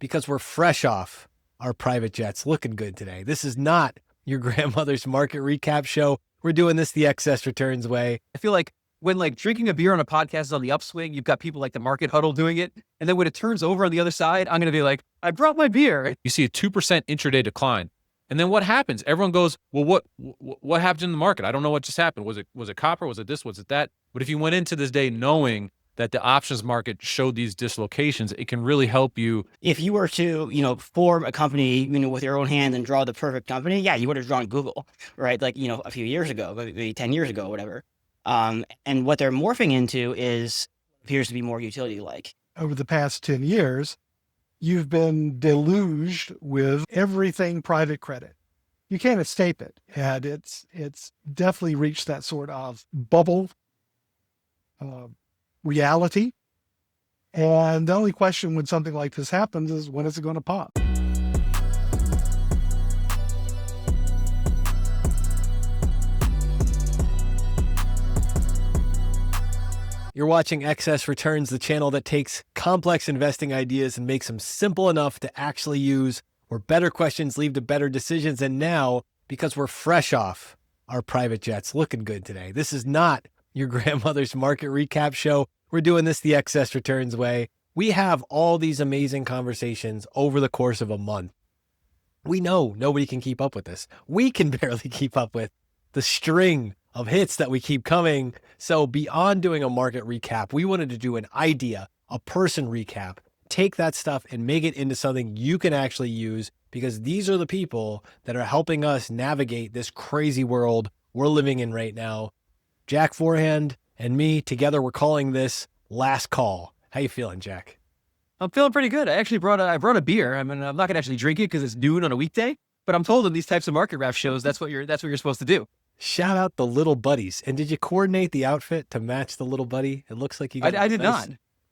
because we're fresh off our private jets, looking good today. This is not your grandmother's market recap show. We're doing this the excess returns way. I feel like when drinking a beer on a podcast is on the upswing, you've got people like the Market Huddle doing it. And then when it turns over on the other side, I'm going to be like, I brought my beer. You see a 2% intraday decline. And then what happens? Everyone goes, well, what happened in the market? I don't know what just happened. Was it copper? Was it this? Was it that? But if you went into this day knowing that the options market showed these dislocations, it can really help you. If you were to, form a company, with your own hand and draw the perfect company, yeah, you would have drawn Google, right? A few years ago, maybe 10 years ago, whatever. And what they're morphing into appears to be more utility-like. Over the past 10 years, you've been deluged with everything private credit. You can't escape it. And it's definitely reached that sort of bubble reality. And the only question when something like this happens is, when is it going to pop? You're watching Excess Returns, the channel that takes complex investing ideas and makes them simple enough to actually use, where better questions lead to better decisions. And now, because we're fresh off our private jets, looking good today. This is not your grandmother's market recap show. We're doing this the Excess Returns way. We have all these amazing conversations over the course of a month. We know nobody can keep up with this. We can barely keep up with the string of hits that we keep coming. So beyond doing a market recap, we wanted to do an idea, a person recap, take that stuff and make it into something you can actually use, because these are the people that are helping us navigate this crazy world we're living in right now. Jack Forehand and me together, we're calling this Last Call. How you feeling, Jack? I'm feeling pretty good. I actually brought a beer. I mean, I'm not gonna actually drink it because it's noon on a weekday, but I'm told in these types of market wrap shows, that's what you're supposed to do. Shout out the little buddies. And did you coordinate the outfit to match the little buddy? It looks like you got I did not.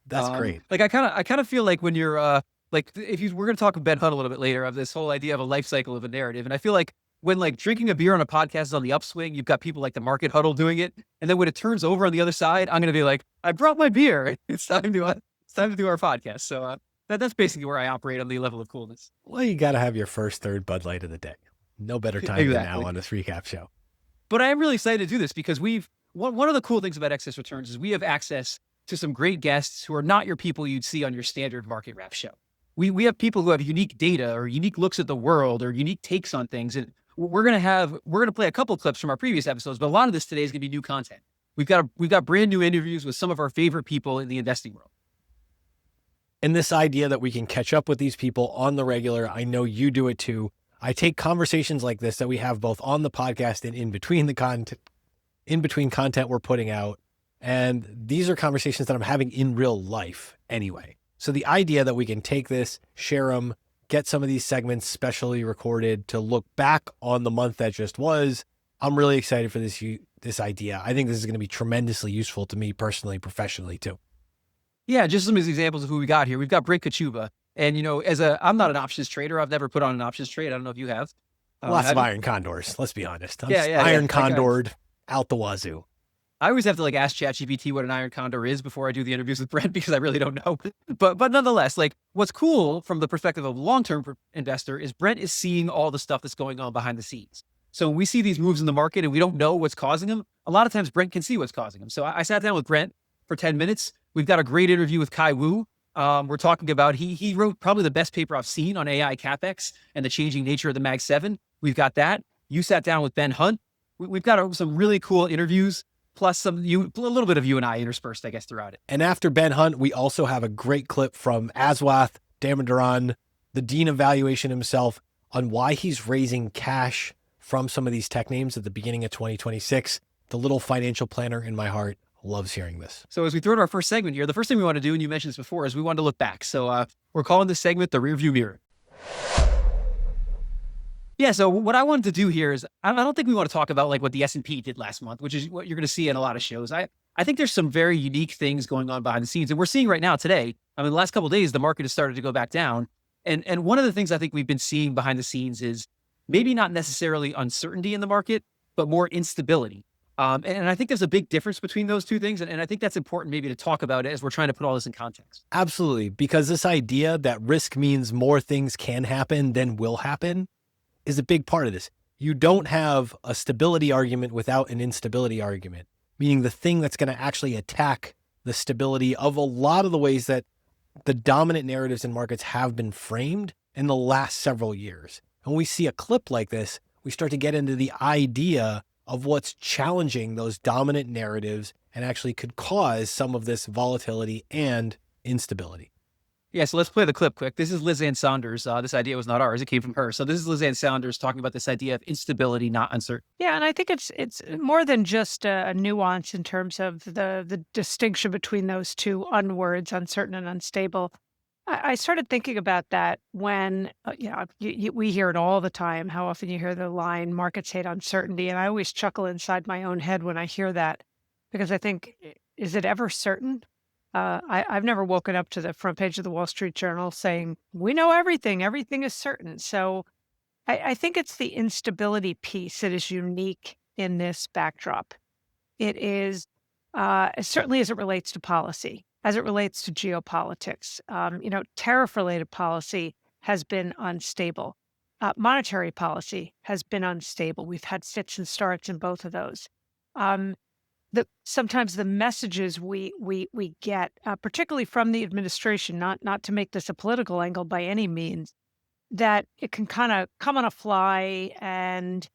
That's great. I kind of feel like when you're we're going to talk with Ben Hunt a little bit later of this whole idea of a life cycle of a narrative. And I feel like when drinking a beer on a podcast is on the upswing, you've got people like the Market Huddle doing it. And then when it turns over on the other side, I'm going to be like, I brought my beer. It's time to do our podcast. So that's basically where I operate on the level of coolness. Well, you got to have your first third Bud Light of the day. No better time than now on this recap show. But I am really excited to do this because one of the cool things about Excess Returns is we have access to some great guests who are not your people you'd see on your standard market wrap show. We have people who have unique data or unique looks at the world or unique takes on things. And we're going to play a couple of clips from our previous episodes, but a lot of this today is going to be new content. We've got brand new interviews with some of our favorite people in the investing world. And this idea that we can catch up with these people on the regular, I know you do it too. I take conversations like this that we have both on the podcast and in between content we're putting out. And these are conversations that I'm having in real life anyway. So the idea that we can take this, share them, get some of these segments specially recorded to look back on the month that just was, I'm really excited for this idea. I think this is going to be tremendously useful to me personally, professionally too. Yeah, just some examples of who we got here. We've got Brent Kochuba. And, I'm not an options trader. I've never put on an options trade. I don't know if you have. Lots of iron condors, let's be honest. Iron condored out the wazoo. I always have to ask ChatGPT what an iron condor is before I do the interviews with Brent because I really don't know. But nonetheless, what's cool from the perspective of a long-term investor is Brent is seeing all the stuff that's going on behind the scenes. So when we see these moves in the market and we don't know what's causing them, a lot of times Brent can see what's causing them. So I sat down with Brent for 10 minutes. We've got a great interview with Kai Wu. We're talking about, he wrote probably the best paper I've seen on AI Capex and the changing nature of the Mag 7. We've got that. You sat down with Ben Hunt. We've got some really cool interviews, plus a little bit of you and I interspersed, I guess, throughout it. And after Ben Hunt, we also have a great clip from Aswath Damodaran, the Dean of Valuation himself, on why he's raising cash from some of these tech names at the beginning of 2026. The little financial planner in my heart loves hearing this. So as we throw to our first segment here, the first thing we want to do, and you mentioned this before, is we want to look back. So we're calling this segment the rearview mirror. Yeah, so what I wanted to do here is, I don't think we want to talk about what the S&P did last month, which is what you're going to see in a lot of shows. I think there's some very unique things going on behind the scenes. And we're seeing right now today, the last couple of days, the market has started to go back down. And one of the things I think we've been seeing behind the scenes is maybe not necessarily uncertainty in the market, but more instability. And I think there's a big difference between those two things. And I think that's important maybe to talk about as we're trying to put all this in context. Absolutely. Because this idea that risk means more things can happen than will happen is a big part of this. You don't have a stability argument without an instability argument, meaning the thing that's going to actually attack the stability of a lot of the ways that the dominant narratives in markets have been framed in the last several years. And when we see a clip like this, we start to get into the idea of what's challenging those dominant narratives and actually could cause some of this volatility and instability. Yeah, so let's play the clip quick. This is Lizanne Sonders. This idea was not ours. It came from her. So this is Lizanne Sonders talking about this idea of instability, not uncertainty. Yeah, and I think it's more than just a nuance in terms of the distinction between those two unwords, uncertain and unstable. I started thinking about that when, we hear it all the time, how often you hear the line, markets hate uncertainty. And I always chuckle inside my own head when I hear that, because I think, is it ever certain? I've never woken up to the front page of the Wall Street Journal saying, we know everything is certain. So I think it's the instability piece that is unique in this backdrop. It is, certainly as it relates to policy, as it relates to geopolitics. Tariff-related policy has been unstable. Monetary policy has been unstable. We've had fits and starts in both of those. Sometimes the messages we get, particularly from the administration, not to make this a political angle by any means, that it can kind of come on a fly. And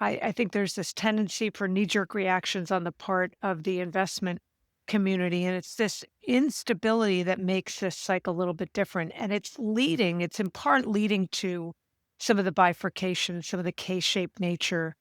I think there's this tendency for knee-jerk reactions on the part of the investment community. And it's this instability that makes this cycle a little bit different. And it's in part leading to some of the bifurcation, some of the K-shaped nature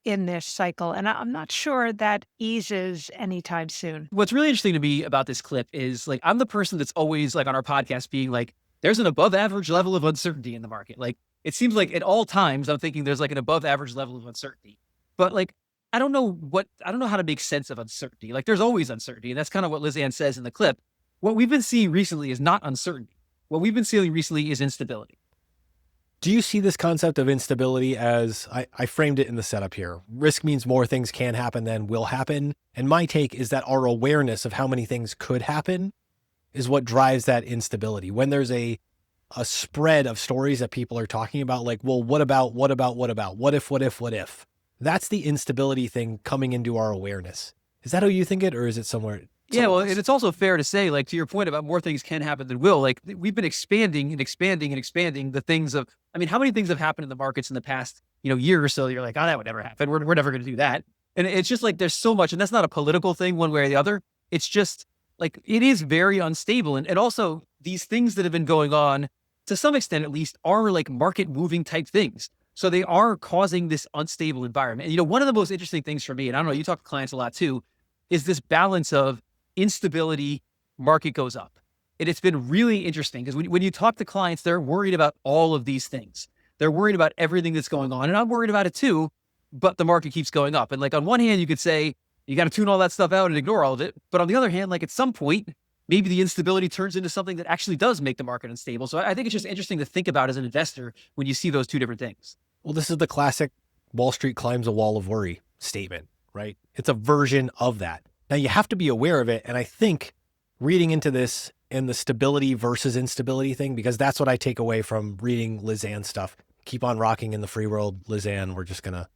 in this cycle. And I'm not sure that eases anytime soon. What's really interesting to me about this clip is like, I'm the person that's always like on our podcast being like, there's an above average level of uncertainty in the market. Like, it seems like at all times I'm thinking there's like an above average level of uncertainty, but like, I don't know how to make sense of uncertainty. Like, there's always uncertainty. And that's kind of what Lizanne says in the clip. What we've been seeing recently is not uncertainty. What we've been seeing recently is instability. Do you see this concept of instability as, I framed it in the setup here, risk means more things can happen than will happen. And my take is that our awareness of how many things could happen is what drives that instability. When there's a spread of stories that people are talking about, like, well, what about, what if? That's the instability thing coming into our awareness. Is that how you think it, or is it somewhere? Yeah, well, and it's also fair to say, like, to your point about more things can happen than will, like, we've been expanding the things of, I mean, how many things have happened in the markets in the past, year or so? You're like, oh, that would never happen. We're never going to do that. And it's just like, there's so much, and that's not a political thing one way or the other. It's just like, it is very unstable. And also these things that have been going on, to some extent at least, are like market moving type things. So they are causing this unstable environment. And, one of the most interesting things for me, and I don't know, you talk to clients a lot too, is this balance of instability, market goes up. And it's been really interesting because when you talk to clients, they're worried about all of these things. They're worried about everything that's going on. And I'm worried about it too, but the market keeps going up. And like, on one hand, you could say, you got to tune all that stuff out and ignore all of it. But on the other hand, like, at some point, maybe the instability turns into something that actually does make the market unstable. So I think it's just interesting to think about as an investor when you see those two different things. Well, this is the classic Wall Street climbs a wall of worry statement, right? It's a version of that. Now, you have to be aware of it. And I think reading into this and the stability versus instability thing, because that's what I take away from reading Lizanne's stuff. Keep on rocking in the free world, Lizanne. We're just going to,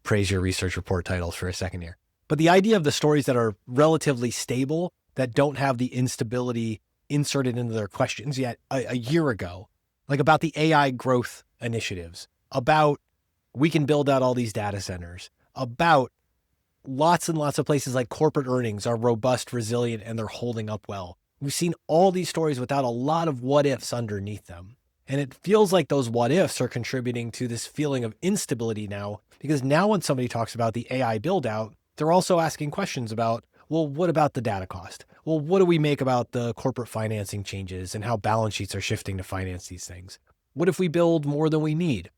praise your research report titles for a second here. But the idea of the stories that are relatively stable, that don't have the instability inserted into their questions yet a year ago, like about the AI growth initiatives, about we can build out all these data centers, about lots and lots of places like corporate earnings are robust, resilient, and they're holding up well. We've seen all these stories without a lot of what ifs underneath them. And it feels like those what ifs are contributing to this feeling of instability now, because now when somebody talks about the AI build out, they're also asking questions about, well, what about the data cost? Well, what do we make about the corporate financing changes and how balance sheets are shifting to finance these things? What if we build more than we need?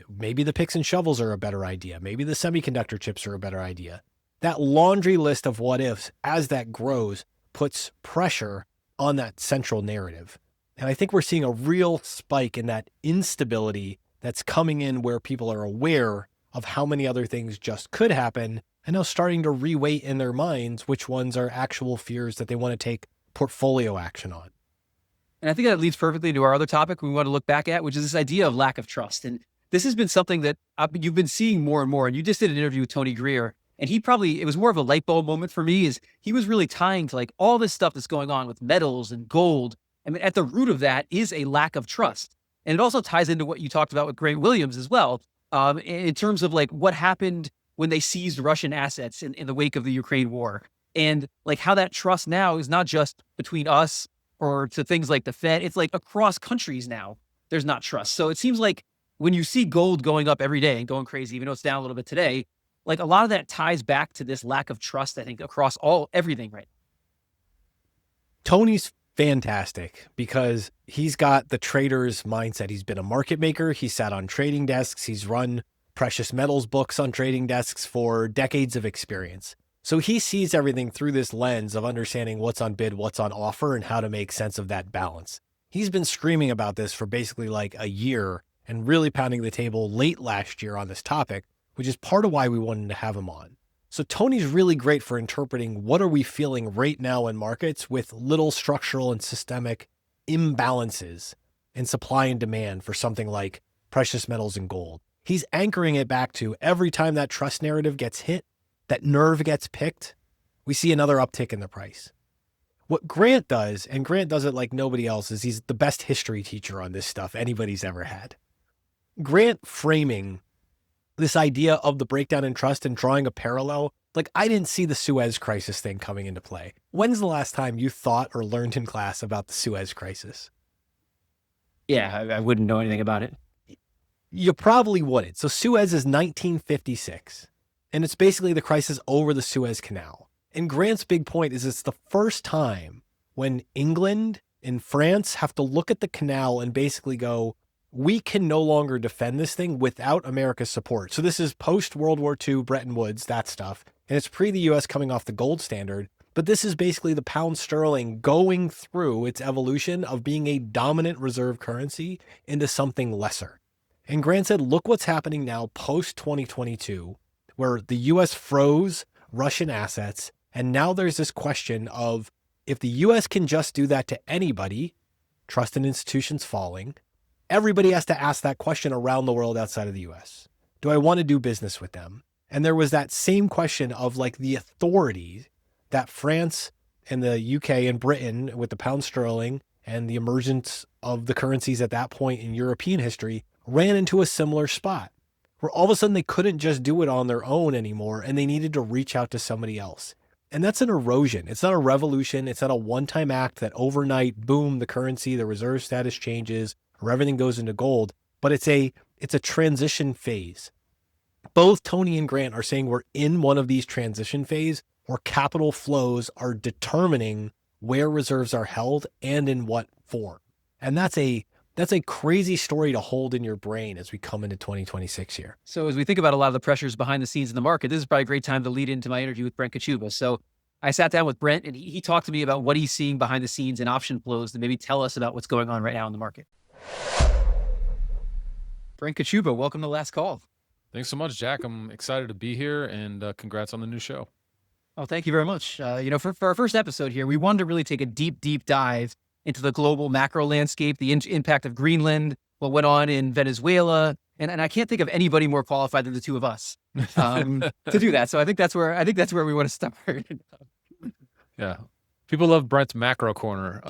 Maybe the picks and shovels are a better idea. Maybe the semiconductor chips are a better idea. That laundry list of what ifs, as that grows, puts pressure on that central narrative. And I think we're seeing a real spike in that instability that's coming in where people are aware of how many other things just could happen and now starting to reweight in their minds which ones are actual fears that they want to take portfolio action on. And I think that leads perfectly to our other topic we want to look back at, which is this idea of lack of trust. And this has been something that you've been seeing more and more. And you just did an interview with Tony Greer, and it was more of a light bulb moment for me, is he was really tying to like all this stuff that's going on with metals and gold. I mean, at the root of that is a lack of trust. And it also ties into what you talked about with Grant Williams as well, in terms of like what happened when they seized Russian assets in the wake of the Ukraine war. And like how that trust now is not just between us or to things like the Fed, it's like across countries now, there's not trust. So it seems like when you see gold going up every day and going crazy, even though it's down a little bit today, like a lot of that ties back to this lack of trust, I think, across everything right now. Tony's fantastic because he's got the trader's mindset. He's been a market maker. He's sat on trading desks. He's run precious metals books on trading desks for decades of experience. So he sees everything through this lens of understanding what's on bid, what's on offer, and how to make sense of that balance. He's been screaming about this for basically like a year and really pounding the table late last year on this topic, which is part of why we wanted to have him on. So Tony's really great for interpreting what are we feeling right now in markets with little structural and systemic imbalances in supply and demand for something like precious metals and gold. He's anchoring it back to every time that trust narrative gets hit, that nerve gets picked, we see another uptick in the price. What Grant does, and Grant does it like nobody else, is he's the best history teacher on this stuff anybody's ever had. Grant framing this idea of the breakdown in trust and drawing a parallel, like I didn't see the Suez crisis thing coming into play. When's the last time you thought or learned in class about the Suez crisis? Yeah, I wouldn't know anything about it. You probably wouldn't. So Suez is 1956, and it's basically the crisis over the Suez Canal. And Grant's big point is it's the first time when England and France have to look at the canal and basically go, we can no longer defend this thing without America's support. So this is post-World War II, Bretton Woods, that stuff. And it's pre the US coming off the gold standard. But this is basically the pound sterling going through its evolution of being a dominant reserve currency into something lesser. And Grant said, look what's happening now post-2022, where the US froze Russian assets. And now there's this question of if the US can just do that to anybody, trust in institutions falling, everybody has to ask that question around the world outside of the US. Do I want to do business with them? And there was that same question of like the authority that France and the UK and Britain with the pound sterling and the emergence of the currencies at that point in European history ran into a similar spot where all of a sudden they couldn't just do it on their own anymore and they needed to reach out to somebody else. And that's an erosion. It's not a revolution. It's not a one-time act that overnight, boom, the currency, the reserve status changes, or everything goes into gold, but it's a transition phase. Both Tony and Grant are saying we're in one of these transition phase where capital flows are determining where reserves are held and in what form. And that's a crazy story to hold in your brain as we come into 2026 here. So as we think about a lot of the pressures behind the scenes in the market, this is probably a great time to lead into my interview with Brent Kochuba. So I sat down with Brent and he talked to me about what he's seeing behind the scenes in option flows to maybe tell us about what's going on right now in the market. Brent Kochuba, welcome to Last Call. Thanks so much, Jack. I'm excited to be here, and congrats on the new show. Oh, thank you very much. For our first episode here, we wanted to really take a deep dive into the global macro landscape, the impact of Greenland, what went on in Venezuela, and I can't think of anybody more qualified than the two of us to do that. So I think that's where we want to start. Yeah. People love Brent's macro corner.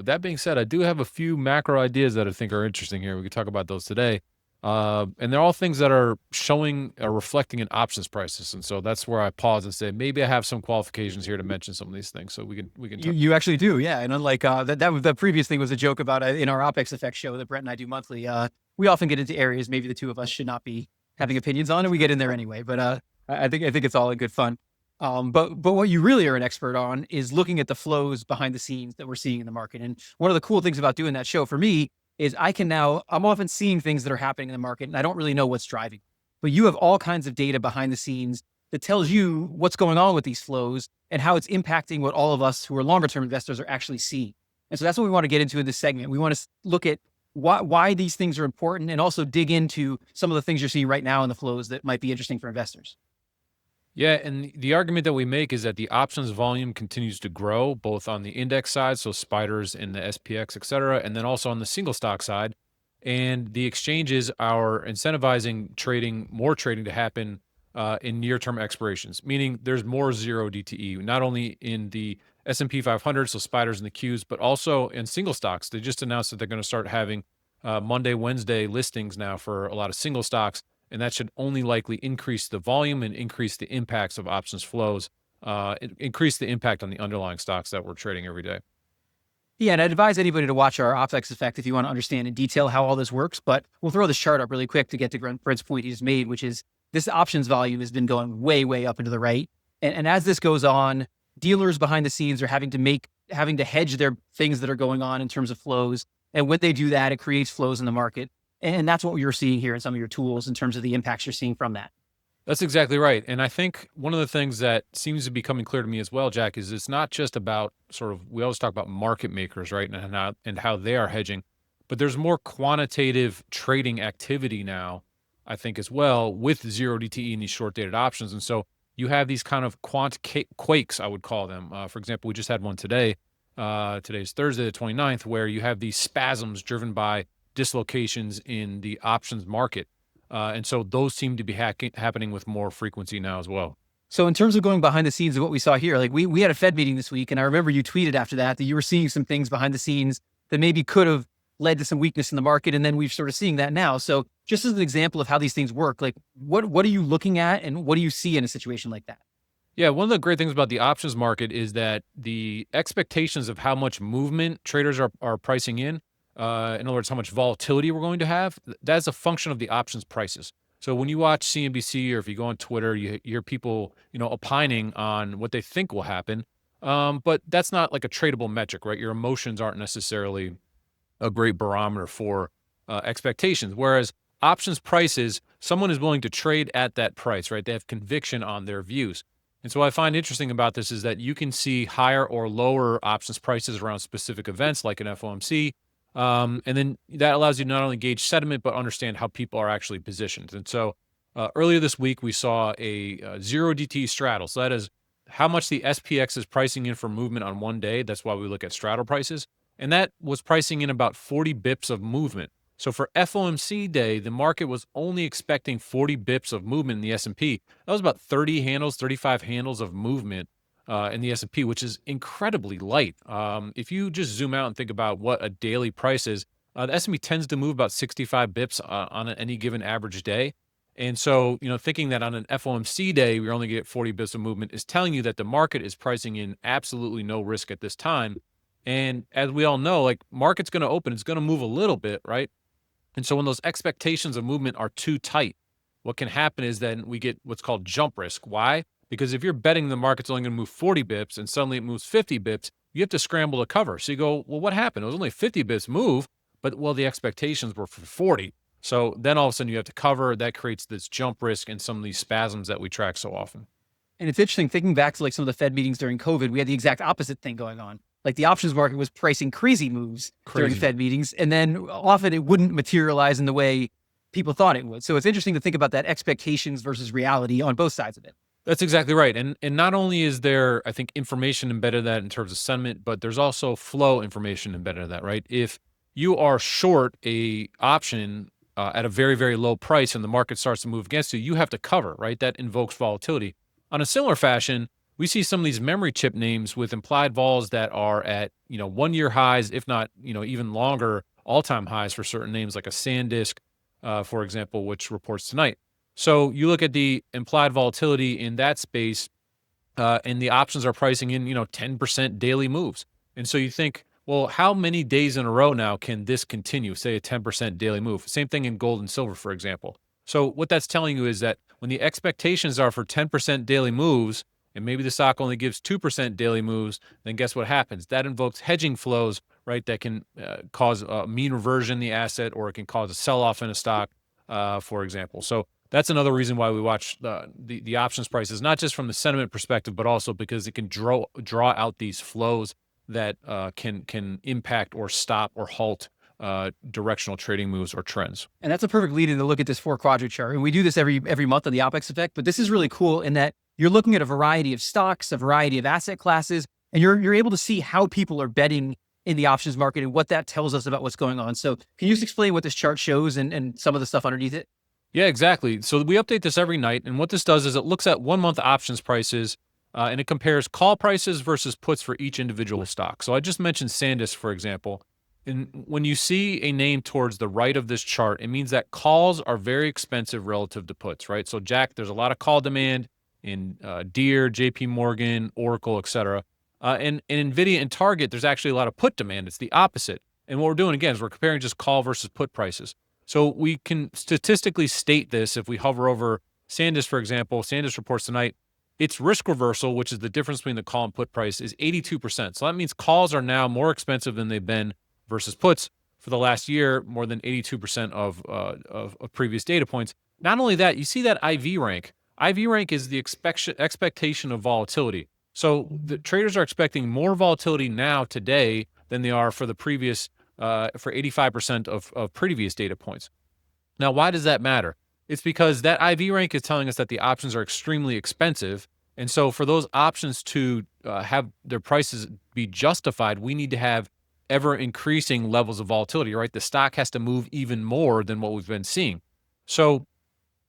That being said, I do have a few macro ideas that I think are interesting here. We could talk about those today. And they're all things that are showing or reflecting in options prices. And so that's where I pause and say, maybe I have some qualifications here to mention some of these things. So we can talk. You actually do. Yeah. And unlike the previous thing was a joke about in our OPEX effect show that Brent and I do monthly. We often get into areas maybe the two of us should not be having opinions on, and we get in there anyway. But I think it's all in good fun. But what you really are an expert on is looking at the flows behind the scenes that we're seeing in the market. And one of the cool things about doing that show for me is I'm often seeing things that are happening in the market and I don't really know what's driving. But you have all kinds of data behind the scenes that tells you what's going on with these flows and how it's impacting what all of us who are longer term investors are actually seeing. And so that's what we want to get into in this segment. We want to look at why these things are important and also dig into some of the things you're seeing right now in the flows that might be interesting for investors. Yeah, and the argument that we make is that the options volume continues to grow, both on the index side, so spiders and the SPX, et cetera, and then also on the single stock side. And the exchanges are incentivizing more trading to happen in near-term expirations, meaning there's more zero DTE, not only in the S&P 500, so spiders and the Qs, but also in single stocks. They just announced that they're going to start having Monday, Wednesday listings now for a lot of single stocks, and that should only likely increase the volume and increase the impacts of options flows, increase the impact on the underlying stocks that we're trading every day. Yeah, and I'd advise anybody to watch our OpEx effect if you want to understand in detail how all this works. But we'll throw this chart up really quick to get to Brent's point he just made, which is this options volume has been going way, way up into the right. And as this goes on, dealers behind the scenes are having to hedge their things that are going on in terms of flows. And when they do that, it creates flows in the market. And that's what you're seeing here in some of your tools in terms of the impacts you're seeing from that. That's exactly right. And I think one of the things that seems to be coming clear to me as well, Jack, is it's not just about we always talk about market makers, right? And how they are hedging, but there's more quantitative trading activity now, I think, as well, with zero DTE and these short dated options. And so you have these kind of quant quakes, I would call them. For example, we just had one today. Today's Thursday, the 29th, where you have these spasms driven by dislocations in the options market. And so those seem to be happening with more frequency now as well. So in terms of going behind the scenes of what we saw here, like we had a Fed meeting this week, and I remember you tweeted after that you were seeing some things behind the scenes that maybe could have led to some weakness in the market. And then we've sort of seeing that now. So just as an example of how these things work, like what are you looking at and what do you see in a situation like that? Yeah, one of the great things about the options market is that the expectations of how much movement traders are pricing in other words, how much volatility we're going to have, that's a function of the options prices. So when you watch CNBC or if you go on Twitter, you hear people, opining on what they think will happen. But that's not like a tradable metric, right? Your emotions aren't necessarily a great barometer for expectations. Whereas options prices, someone is willing to trade at that price, right? They have conviction on their views. And so what I find interesting about this is that you can see higher or lower options prices around specific events like an FOMC. And then that allows you to not only gauge sentiment, but understand how people are actually positioned. And so earlier this week, we saw a zero DT straddle. So that is how much the SPX is pricing in for movement on one day. That's why we look at straddle prices. And that was pricing in about 40 bips of movement. So for FOMC day, the market was only expecting 40 bips of movement in the S&P. That was about 30 handles, 35 handles of movement in the S&P, which is incredibly light. If you just zoom out and think about what a daily price is, the S&P tends to move about 65 bips on any given average day. And so, thinking that on an FOMC day, we only get 40 bips of movement is telling you that the market is pricing in absolutely no risk at this time. And as we all know, like market's going to open, it's going to move a little bit, right? And so when those expectations of movement are too tight, what can happen is then we get what's called jump risk. Why? Because if you're betting the market's only going to move 40 bips and suddenly it moves 50 bips, you have to scramble to cover. So you go, well, what happened? It was only 50 bips move, but the expectations were for 40. So then all of a sudden you have to cover. That creates this jump risk and some of these spasms that we track so often. And it's interesting thinking back to like some of the Fed meetings during COVID, we had the exact opposite thing going on. Like the options market was pricing crazy moves during Fed meetings, and then often it wouldn't materialize in the way people thought it would. So it's interesting to think about that expectations versus reality on both sides of it. That's exactly right. And not only is there, I think, information embedded in that in terms of sentiment, but there's also flow information embedded in that, right? If you are short a option at a very, very low price and the market starts to move against you, you have to cover, right? That invokes volatility. On a similar fashion, we see some of these memory chip names with implied vols that are at, 1 year highs, if not, even longer all-time highs for certain names like a SanDisk, for example, which reports tonight. So you look at the implied volatility in that space, and the options are pricing in, 10% daily moves. And so you think, well, how many days in a row now can this continue, say a 10% daily move? Same thing in gold and silver, for example. So what that's telling you is that when the expectations are for 10% daily moves, and maybe the stock only gives 2% daily moves, then guess what happens? That invokes hedging flows, right? That can cause a mean reversion in the asset, or it can cause a sell-off in a stock, for example. So that's another reason why we watch the options prices, not just from the sentiment perspective, but also because it can draw out these flows that can impact or stop or halt directional trading moves or trends. And that's a perfect lead in to look at this 4-quadrant chart. And we do this every month on the OPEX effect, but this is really cool in that you're looking at a variety of stocks, a variety of asset classes, and you're able to see how people are betting in the options market and what that tells us about what's going on. So can you just explain what this chart shows and some of the stuff underneath it? Yeah, exactly. So we update this every night. And what this does is it looks at 1 month options prices and it compares call prices versus puts for each individual stock. So I just mentioned Sonders, for example. And when you see a name towards the right of this chart, it means that calls are very expensive relative to puts, right? So Jack, there's a lot of call demand in Deere, JP Morgan, Oracle, et cetera. And in NVIDIA and Target, there's actually a lot of put demand. It's the opposite. And what we're doing, again, is we're comparing just call versus put prices. So we can statistically state this if we hover over Sonders, for example. Sonders reports tonight, its risk reversal, which is the difference between the call and put price, is 82%. So that means calls are now more expensive than they've been versus puts for the last year, more than 82% of previous data points. Not only that, you see that IV rank. IV rank is the expectation of volatility. So the traders are expecting more volatility now today than they are for the previous, for 85% of previous data points. Now, why does that matter? It's because that IV rank is telling us that the options are extremely expensive. And so for those options to have their prices be justified, we need to have ever increasing levels of volatility, right? The stock has to move even more than what we've been seeing. So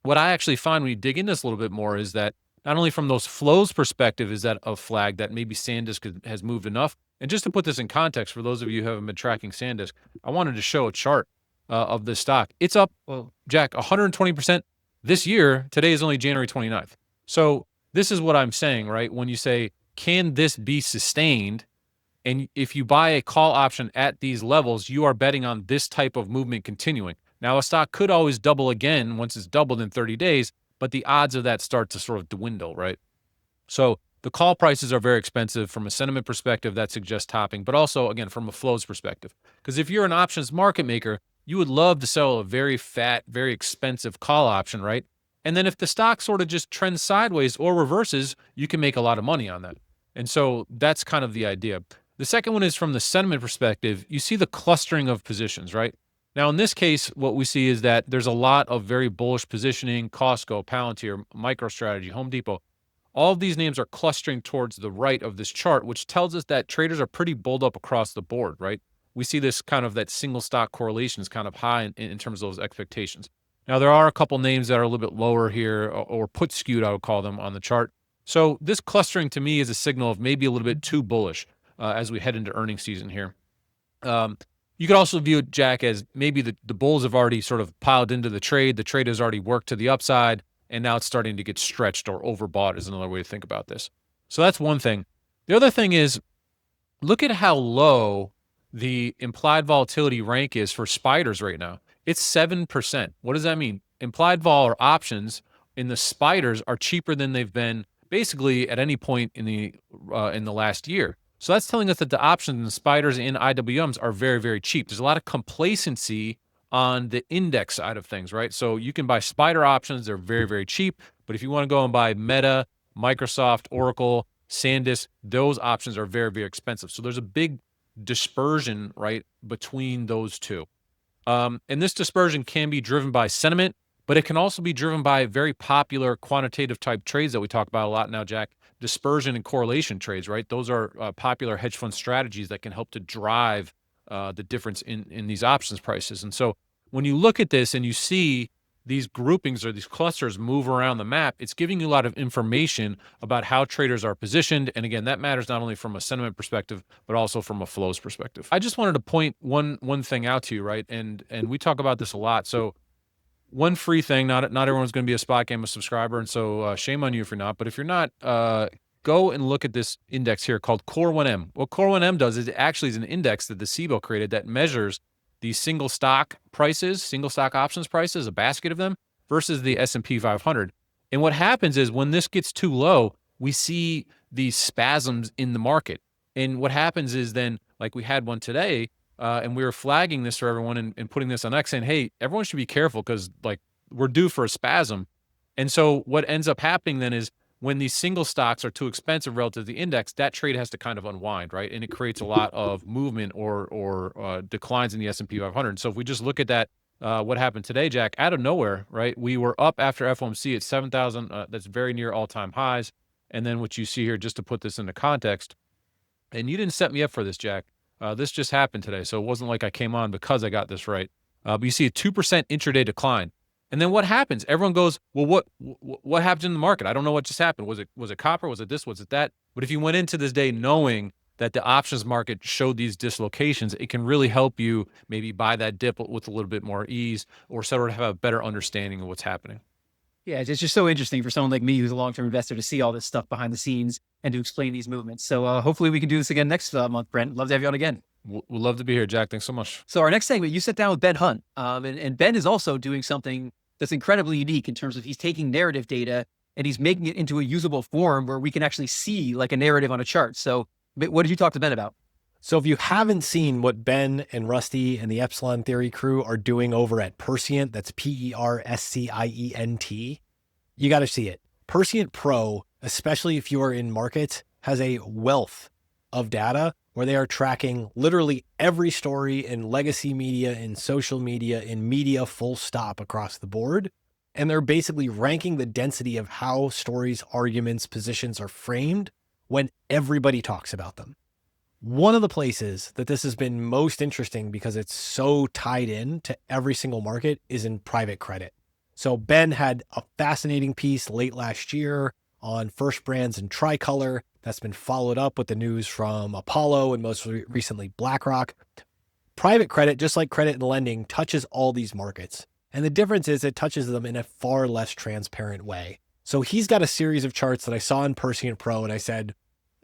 what I actually find when you dig into this a little bit more is that not only from those flows perspective is that a flag that maybe SanDisk has moved enough. And just to put this in context, for those of you who haven't been tracking SanDisk, I wanted to show a chart of this stock. It's up, well, Jack, 120% this year. Today is only January 29th. So this is what I'm saying, right? When you say, can this be sustained? And if you buy a call option at these levels, you are betting on this type of movement continuing. Now, a stock could always double again once it's doubled in 30 days, but the odds of that start to sort of dwindle, right? So the call prices are very expensive from a sentiment perspective. That suggests topping, but also, again, from a flows perspective. Because if you're an options market maker, you would love to sell a very fat, very expensive call option, right? And then if the stock sort of just trends sideways or reverses, you can make a lot of money on that. And so that's kind of the idea. The second one is from the sentiment perspective. You see the clustering of positions, right? Now, in this case, what we see is that there's a lot of very bullish positioning, Costco, Palantir, MicroStrategy, Home Depot. All of these names are clustering towards the right of this chart, which tells us that traders are pretty bulled up across the board, right? We see this kind of that single stock correlation is kind of high in terms of those expectations. Now, there are a couple names that are a little bit lower here or put skewed, I would call them, on the chart. So this clustering to me is a signal of maybe a little bit too bullish as we head into earnings season here. You could also view it, Jack, as maybe the bulls have already sort of piled into the trade. The trade has already worked to the upside, and now it's starting to get stretched or overbought is another way to think about this. So that's one thing. The other thing is, look at how low the implied volatility rank is for spiders right now. It's 7%. What does that mean? Implied vol or options in the spiders are cheaper than they've been basically at any point in the last year. So that's telling us that the options and the spiders and IWMs are very, very cheap. There's a lot of complacency on the index side of things, right? So you can buy spider options. They're very, very cheap. But if you want to go and buy Meta, Microsoft, Oracle, SanDisk, those options are very, very expensive. So there's a big dispersion, right, between those two. And this dispersion can be driven by sentiment, but it can also be driven by very popular quantitative type trades that we talk about a lot now, Jack. Dispersion and correlation trades, right? Those are popular hedge fund strategies that can help to drive the difference in these options prices. And so when you look at this and you see these groupings or these clusters move around the map, it's giving you a lot of information about how traders are positioned. And again, that matters not only from a sentiment perspective, but also from a flows perspective. I just wanted to point one thing out to you, right? And we talk about this a lot. So one free thing, not everyone's going to be a SpotGamma subscriber, and so shame on you if you're not. But if you're not, go and look at this index here called Core 1M. What Core 1M does is it actually is an index that the SIBO created that measures the single stock prices, single stock options prices, a basket of them, versus the S&P 500. And what happens is when this gets too low, we see these spasms in the market. And what happens is then, like we had one today, and we were flagging this for everyone and putting this on X saying, hey, everyone should be careful because like we're due for a spasm. And so what ends up happening then is when these single stocks are too expensive relative to the index, that trade has to kind of unwind, right? And it creates a lot of movement or declines in the S&P 500. So if we just look at that, what happened today, Jack, out of nowhere, right? We were up after FOMC at 7,000. That's very near all-time highs. And then what you see here, just to put this into context, and you didn't set me up for this, Jack. This just happened today, so it wasn't like I came on because I got this right. But you see a 2% intraday decline. And then what happens? Everyone goes, well, what happened in the market? I don't know what just happened. Was it copper? Was it this? Was it that? But if you went into this day knowing that the options market showed these dislocations, it can really help you maybe buy that dip with a little bit more ease, or sort of have a better understanding of what's happening. Yeah, it's just so interesting for someone like me who's a long-term investor to see all this stuff behind the scenes and to explain these movements. So hopefully we can do this again next month, Brent. Love to have you on again. We'd love to be here, Jack. Thanks so much. So our next segment, you sit down with Ben Hunt, and Ben is also doing something that's incredibly unique in terms of he's taking narrative data and he's making it into a usable form where we can actually see like a narrative on a chart. So what did you talk to Ben about? So if you haven't seen what Ben and Rusty and the Epsilon Theory crew are doing over at Perscient, that's Perscient, you got to see it. Perscient Pro, especially if you are in markets, has a wealth of data where they are tracking literally every story in legacy media, in social media, in media, full stop across the board. And they're basically ranking the density of how stories, arguments, positions are framed when everybody talks about them. One of the places that this has been most interesting because it's so tied in to every single market is in private credit. So Ben had a fascinating piece late last year on First Brands and Tricolor that's been followed up with the news from Apollo and most recently BlackRock. Private credit, just like credit and lending, touches all these markets. And the difference is it touches them in a far less transparent way. So he's got a series of charts that I saw in Perscient Pro, and I said,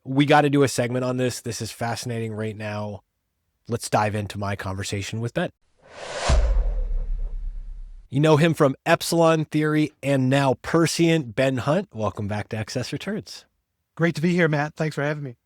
we got to do a segment on this. This is fascinating right now. Let's dive into my conversation with Ben. You know him from Epsilon Theory and now Perscient. Ben Hunt, welcome back to Excess Returns. Great to be here, Matt. Thanks for having me.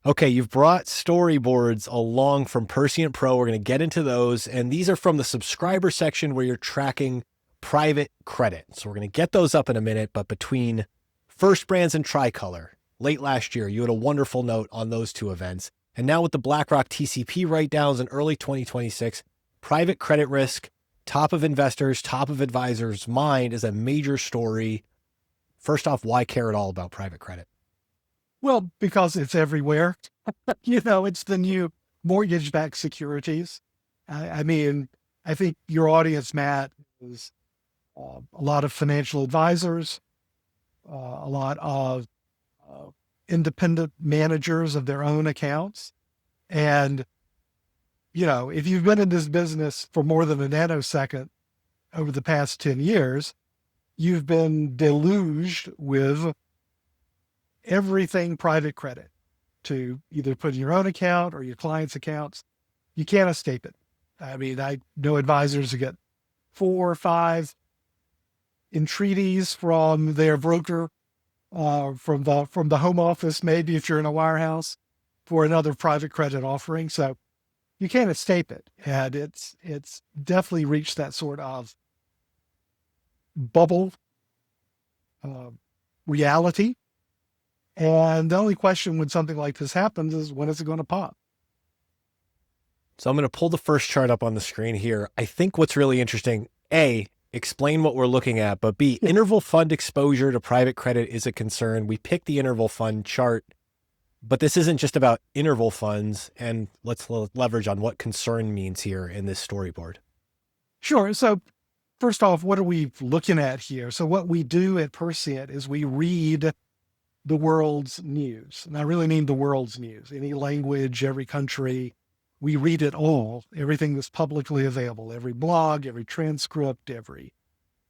Okay, you've brought storyboards along from Perscient Pro. We're going to get into those. And these are from the subscriber section where you're tracking private credit. So we're going to get those up in a minute. But between First Brands and Tricolor, late last year, you had a wonderful note on those two events. And now with the BlackRock TCP write-downs in early 2026, private credit risk, top of investors, top of advisors' mind is a major story. First off, why care at all about private credit? Well, because it's everywhere. It's the new mortgage-backed securities. I mean, I think your audience, Matt, is a lot of financial advisors, a lot of independent managers of their own accounts. And, if you've been in this business for more than a nanosecond over the past 10 years, you've been deluged with everything private credit to either put in your own account or your client's accounts. You can't escape it. I mean, I know advisors who get 4 or 5 entreaties from their broker, from the home office, maybe if you're in a wirehouse, for another private credit offering. So you can't escape it. And it's definitely reached that sort of bubble reality. And the only question when something like this happens is, when is it going to pop? So I'm going to pull the first chart up on the screen here. I think what's really interesting, A, explain what we're looking at, but B, interval fund exposure to private credit is a concern. We picked the interval fund chart, but this isn't just about interval funds. And let's leverage on what concern means here in this storyboard. Sure. So first off, what are we looking at here? So what we do at Perscient is we read the world's news. And I really mean the world's news, any language, every country. We read it all, everything that's publicly available, every blog, every transcript, every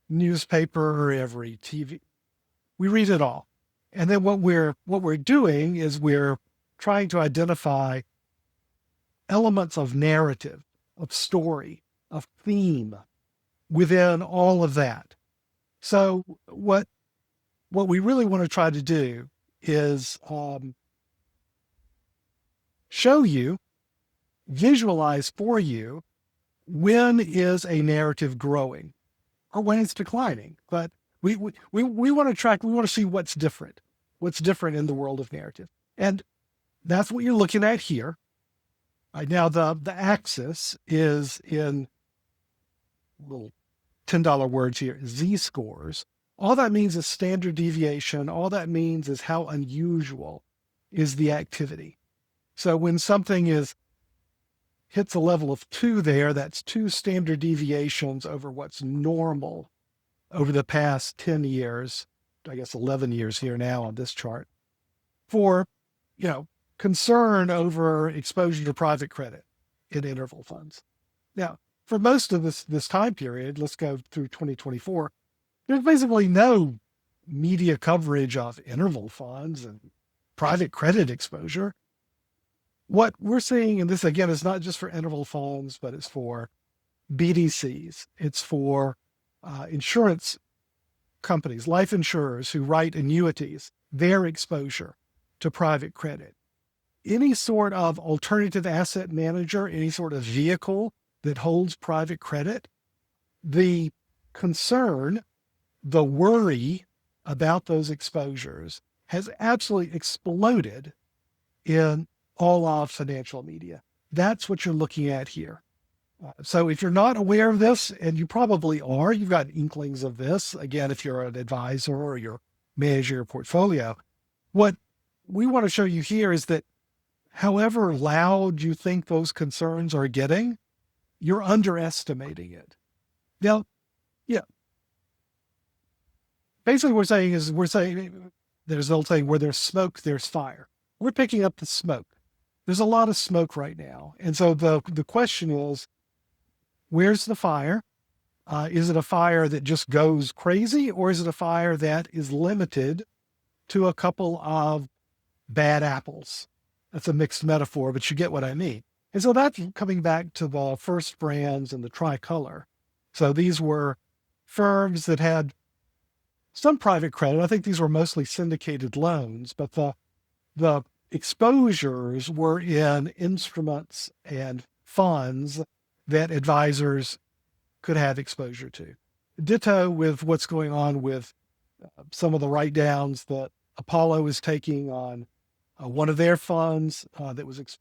newspaper, every TV. We read it all. And then what we're doing is we're trying to identify elements of narrative, of story, of theme within all of that. So what we really want to try to do is show you, visualize for you, when is a narrative growing or when it's declining. But We want to track, we want to see what's different in the world of narrative. And that's what you're looking at here. Right now, the axis is in little $10 words here, Z-scores. All that means is standard deviation. All that means is how unusual is the activity. So when something hits a level of 2 there, that's 2 standard deviations over what's normal over the past 10 years, I guess 11 years here now on this chart, for, concern over exposure to private credit in interval funds. Now, for most of this time period, let's go through 2024, there's basically no media coverage of interval funds and private credit exposure. What we're seeing, and this again is not just for interval funds, but it's for BDCs, it's for insurance companies, life insurers who write annuities, their exposure to private credit. Any sort of alternative asset manager, any sort of vehicle that holds private credit, the concern, the worry about those exposures has absolutely exploded in all of financial media. That's what you're looking at here. So if you're not aware of this, and you probably are, you've got inklings of this, again, if you're an advisor or you're managing your portfolio, what we want to show you here is that however loud you think those concerns are getting, you're underestimating it. Now, basically what we're saying there's an old saying, where there's smoke, there's fire. We're picking up the smoke. There's a lot of smoke right now. And so the question is, where's the fire? Is it a fire that just goes crazy, or is it a fire that is limited to a couple of bad apples? That's a mixed metaphor, but you get what I mean. And so that's coming back to the First Brands and the Tricolor. So these were firms that had some private credit. I think these were mostly syndicated loans, but the exposures were in instruments and funds that advisors could have exposure to. Ditto with what's going on with some of the write-downs that Apollo is taking on one of their funds that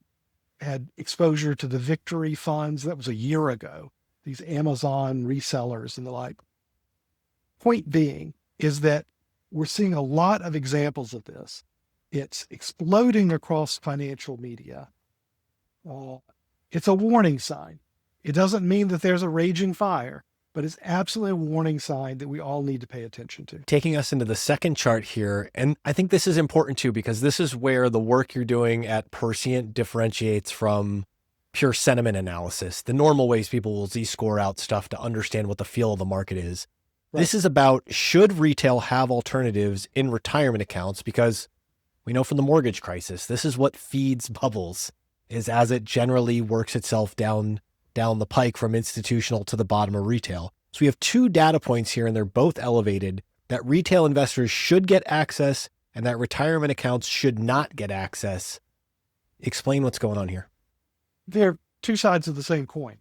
had exposure to the Victory funds. That was a year ago, these Amazon resellers and the like. Point being is that we're seeing a lot of examples of this. It's exploding across financial media. It's a warning sign. It doesn't mean that there's a raging fire, but it's absolutely a warning sign that we all need to pay attention to. Taking us into the second chart here, and I think this is important too, because this is where the work you're doing at Perscient differentiates from pure sentiment analysis, the normal ways people will Z-score out stuff to understand what the feel of the market is. Right. This is about, should retail have alternatives in retirement accounts? Because we know from the mortgage crisis, this is what feeds bubbles, is as it generally works itself down the pike from institutional to the bottom of retail. So we have 2 data points here, and they're both elevated, that retail investors should get access and that retirement accounts should not get access. Explain what's going on here. They're 2 sides of the same coin.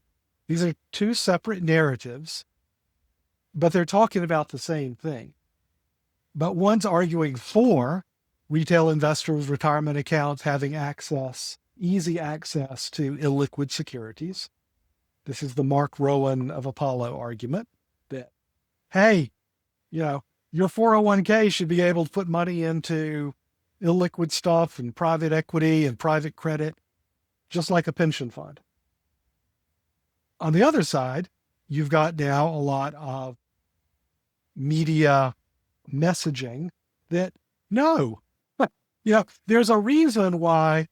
These are 2 separate narratives, but they're talking about the same thing. But one's arguing for retail investors' retirement accounts having easy access to illiquid securities. This is the Mark Rowan of Apollo argument that, hey, your 401k should be able to put money into illiquid stuff and private equity and private credit, just like a pension fund. On the other side, you've got now a lot of media messaging that, no, there's a reason why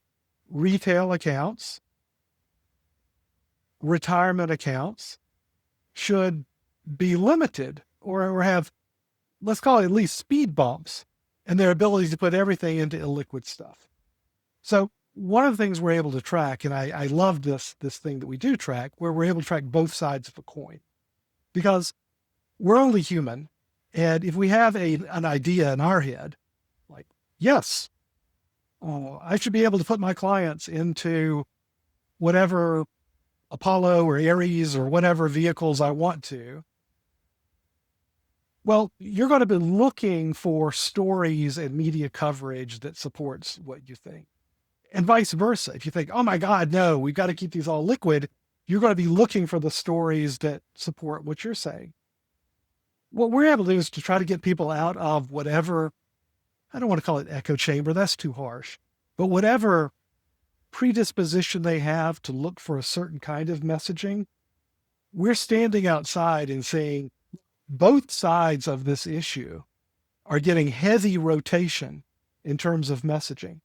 retail accounts, retirement accounts should be limited or have, let's call it at least speed bumps in their ability to put everything into illiquid stuff. So one of the things we're able to track, and I love this thing that we do track, where we're able to track both sides of a coin, because we're only human. And if we have an idea in our head, like, yes, I should be able to put my clients into whatever Apollo or Ares or whatever vehicles I want to, Well, you're going to be looking for stories and media coverage that supports what you think. And vice versa. If you think, oh my God, no, we've got to keep these all liquid, you're going to be looking for the stories that support what you're saying. What we're able to do is to try to get people out of whatever, I don't want to call it echo chamber, that's too harsh, but whatever predisposition they have to look for a certain kind of messaging, we're standing outside and saying both sides of this issue are getting heavy rotation in terms of messaging.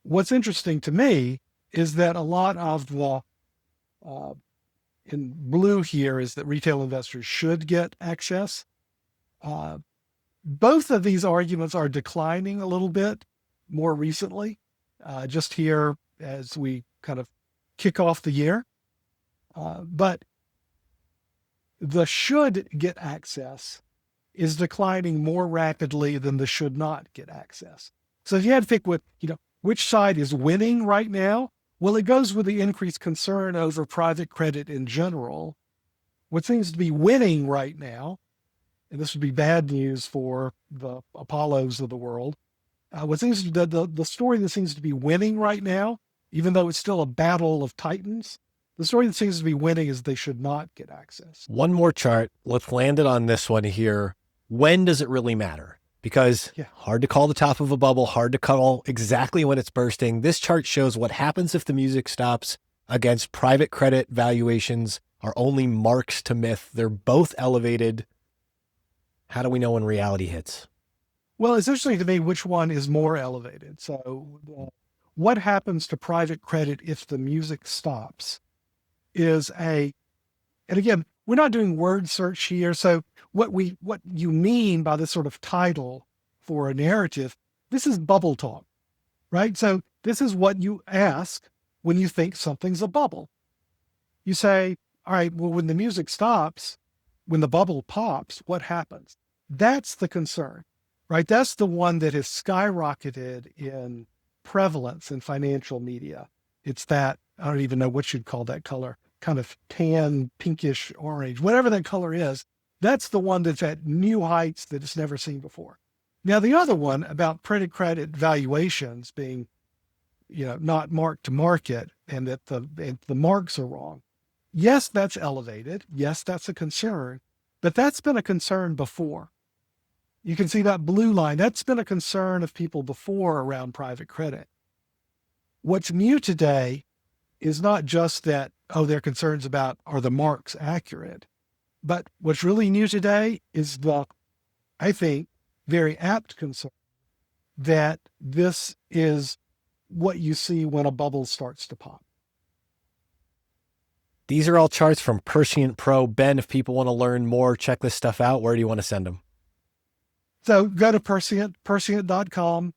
What's interesting to me is that a lot of the, in blue here is that retail investors should get access. Both of these arguments are declining a little bit more recently, just here as we kind of kick off the year. But the should get access is declining more rapidly than the should not get access. So if you had to pick which side is winning right now, well, it goes with the increased concern over private credit in general. What seems to be winning right now, and this would be bad news for the Apollos of the world, the story that seems to be winning right now, even though it's still a battle of titans, the story that seems to be winning is they should not get access. One more chart. Let's land it on this one here. When does it really matter? Because hard to call the top of a bubble, hard to call exactly when it's bursting. This chart shows what happens if the music stops against private credit valuations are only marks to myth. They're both elevated. How do we know when reality hits? Well, it's interesting to me which one is more elevated. So what happens to private credit if the music stops is and again, we're not doing word search here. So what you mean by this sort of title for a narrative, this is bubble talk, right? So this is what you ask when you think something's a bubble. You say, all right, well, when the music stops, when the bubble pops, what happens? That's the concern, right? That's the one that has skyrocketed in prevalence in financial media. It's that, I don't even know what you'd call that color, kind of tan, pinkish orange, whatever that color is. That's the one that's at new heights that it's never seen before. Now, the other one about credit valuations being, not marked to market and that the marks are wrong. Yes, that's elevated. Yes, that's a concern, but that's been a concern before. You can see that blue line. That's been a concern of people before around private credit. What's new today is not just that, their concerns about are the marks accurate, but what's really new today is I think, very apt concern that this is what you see when a bubble starts to pop. These are all charts from Perscient Pro. Ben, if people want to learn more, check this stuff out, where do you want to send them? So go to Perscient.com.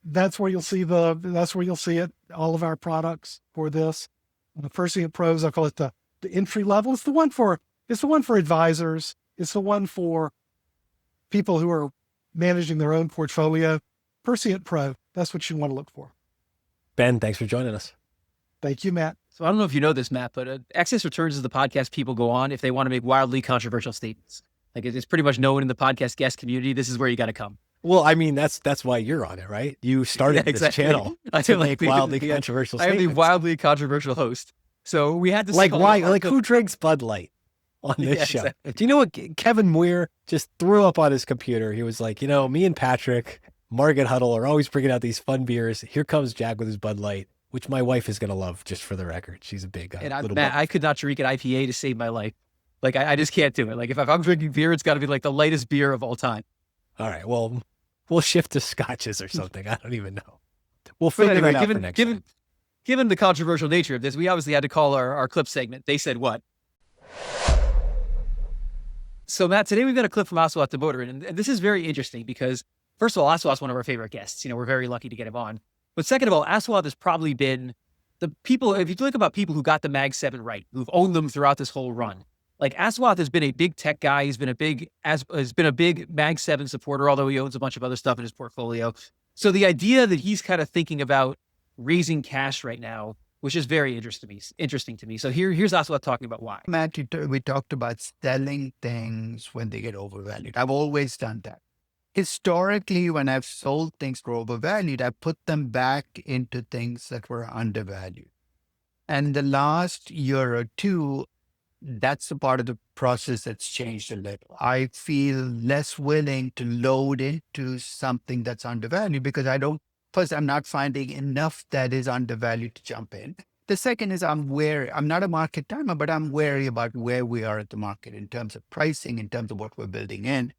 That's where you'll see it. All of our products for this. Perscient Pros, I call it the entry level. It's the one for advisors. It's the one for people who are managing their own portfolio. Perscient Pro, that's what you want to look for. Ben, thanks for joining us. Thank you, Matt. So I don't know if you know this, Matt, but Excess Returns is the podcast people go on if they want to make wildly controversial statements. Like it's pretty much known in the podcast guest community. This is where you got to come. Well, I mean, that's why you're on it, right? You started this channel to make wildly controversial statements. I am the wildly controversial host. So we had to who drinks Bud Light on this show? Exactly. Do you know what Kevin Muir just threw up on his computer? He was like, me and Patrick, Margaret Huddle are always bringing out these fun beers. Here comes Jack with his Bud Light, which my wife is going to love, just for the record. She's a big little Matt, I could not drink an IPA to save my life. Like, I just can't do it. Like, if I'm drinking beer, it's got to be like the lightest beer of all time. All right, well, we'll shift to scotches or something. I don't even know. We'll figure that out for next time. Given the controversial nature of this, we obviously had to call our clip segment. They said what? So, Matt, today we've got a clip from Aswath Damodaran, and this is very interesting because, first of all, Aswath's one of our favorite guests. We're very lucky to get him on. But second of all, Aswath has probably been the people, if you think about people who got the Mag 7 right, who've owned them throughout this whole run, like Aswath has been a big tech guy. He's been a big Mag 7 supporter, although he owns a bunch of other stuff in his portfolio. So the idea that he's kind of thinking about raising cash right now which is very interesting to me. So here's Aswath talking about why. Matt, we talked about selling things when they get overvalued. I've always done that. Historically, when I've sold things for overvalued, I put them back into things that were undervalued. And the last year or two, that's a part of the process that's changed a little. I feel less willing to load into something that's undervalued because I'm not finding enough that is undervalued to jump in. The second is I'm wary. I'm not a market timer, but I'm wary about where we are at the market in terms of pricing, in terms of what we're building in.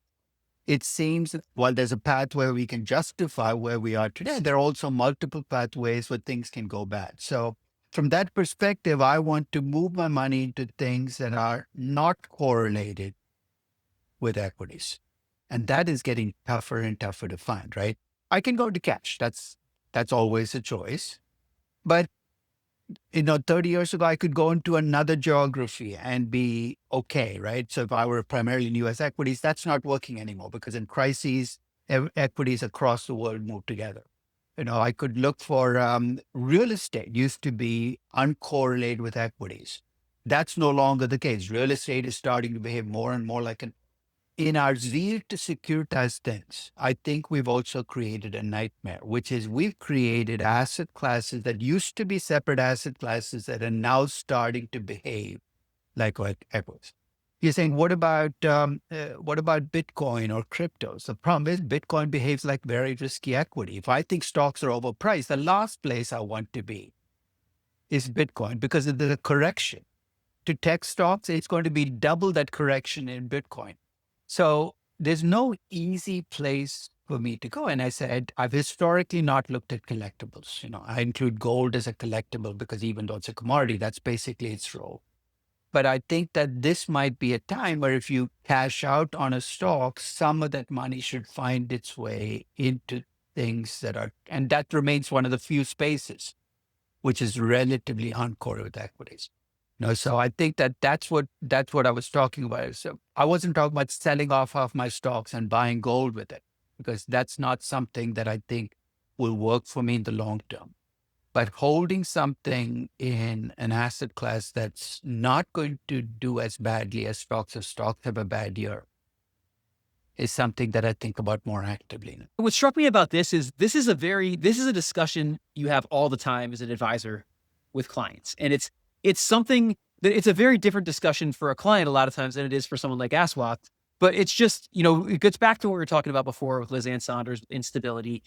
It seems that while there's a path where we can justify where we are today, there are also multiple pathways where things can go bad. So from that perspective, I want to move my money into things that are not correlated with equities. And that is getting tougher and tougher to find, right? I can go to cash. That's always a choice. But 30 years ago, I could go into another geography and be okay, right? So if I were primarily in US equities, that's not working anymore because in crises, equities across the world move together. I could look for real estate used to be uncorrelated with equities. That's no longer the case. Real estate is starting to behave more and more like in our zeal to securitize things, I think we've also created a nightmare, which is we've created asset classes that used to be separate asset classes that are now starting to behave like equities. You're saying, what about Bitcoin or cryptos? The problem is Bitcoin behaves like very risky equity. If I think stocks are overpriced, the last place I want to be is Bitcoin because of the correction. To tech stocks, it's going to be double that correction in Bitcoin. So there's no easy place for me to go. And I said, I've historically not looked at collectibles. I include gold as a collectible because even though it's a commodity, that's basically its role. But I think that this might be a time where if you cash out on a stock, some of that money should find its way into things and that remains one of the few spaces, which is relatively uncorrelated with equities. So I think that's what I was talking about. So I wasn't talking about selling off my stocks and buying gold with it, because that's not something that I think will work for me in the long term. But holding something in an asset class that's not going to do as badly as stocks, if stocks have a bad year, is something that I think about more actively. What struck me about this is a discussion you have all the time as an advisor with clients. And it's something that it's a very different discussion for a client a lot of times than it is for someone like Aswath. But it's just, it gets back to what we were talking about before with Liz Ann Sonders, instability.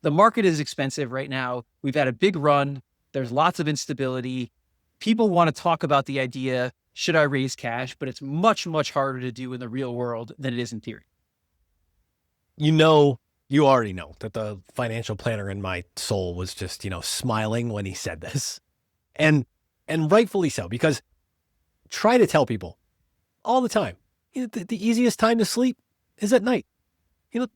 The market is expensive right now. We've had a big run. There's lots of instability. People want to talk about the idea, should I raise cash? But it's much, much harder to do in the real world than it is in theory. You already know that the financial planner in my soul was just, smiling when he said this. And rightfully so, because try to tell people all the time, the easiest time to sleep is at night.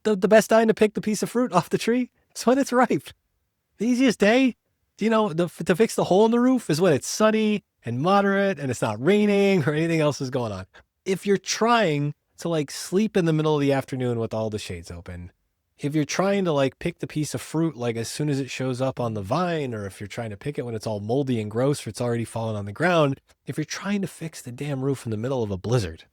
The best time to pick the piece of fruit off the tree is when it's ripe. The easiest day, to fix the hole in the roof is when it's sunny and moderate and it's not raining or anything else is going on. If you're trying to sleep in the middle of the afternoon with all the shades open, if you're trying to pick the piece of fruit as soon as it shows up on the vine, or if you're trying to pick it when it's all moldy and gross or it's already fallen on the ground, if you're trying to fix the damn roof in the middle of a blizzard,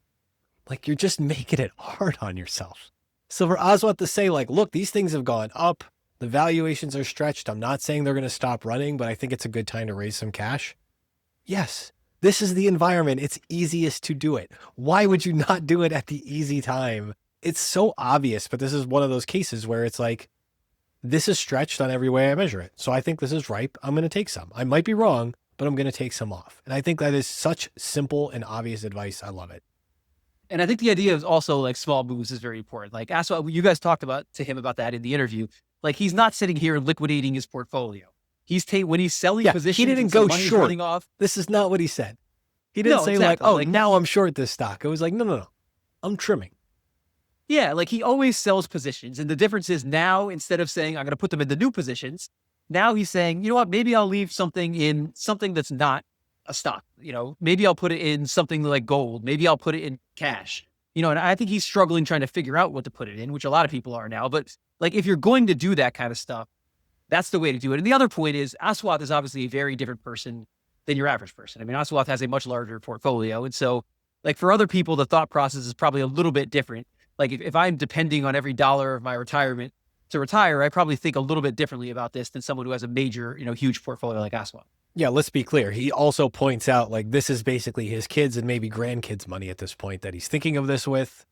you're just making it hard on yourself. So for Aswath to say look, these things have gone up, the valuations are stretched. I'm not saying they're going to stop running, but I think it's a good time to raise some cash. Yes, this is the environment. It's easiest to do it. Why would you not do it at the easy time? It's so obvious, but this is one of those cases where it's this is stretched on every way I measure it. So I think this is ripe. I'm going to take some. I might be wrong, but I'm going to take some off. And I think that is such simple and obvious advice. I love it. And I think the idea of also small moves is very important. Aswath, you guys talked to him about that in the interview. He's not sitting here liquidating his portfolio. When he's selling positions, he didn't go short. Running off. This is not what he said. He didn't say exactly. Now I'm short this stock. It was no, I'm trimming. Yeah, he always sells positions. And the difference is now, instead of saying, I'm going to put them in the new positions, now he's saying, you know what, maybe I'll leave something in something that's not a stock. Maybe I'll put it in something like gold. Maybe I'll put it in cash. And I think he's struggling trying to figure out what to put it in, which a lot of people are now. But if you're going to do that kind of stuff, that's the way to do it. And the other point is Aswath is obviously a very different person than your average person. I mean, Aswath has a much larger portfolio. And so like for other people, the thought process is probably a little bit different. Like if I'm depending on every dollar of my retirement to retire, I probably think a little bit differently about this than someone who has a major, huge portfolio like Aswath. Yeah, let's be clear. He also points out like this is basically his kids and maybe grandkids' money at this point that he's thinking of this with.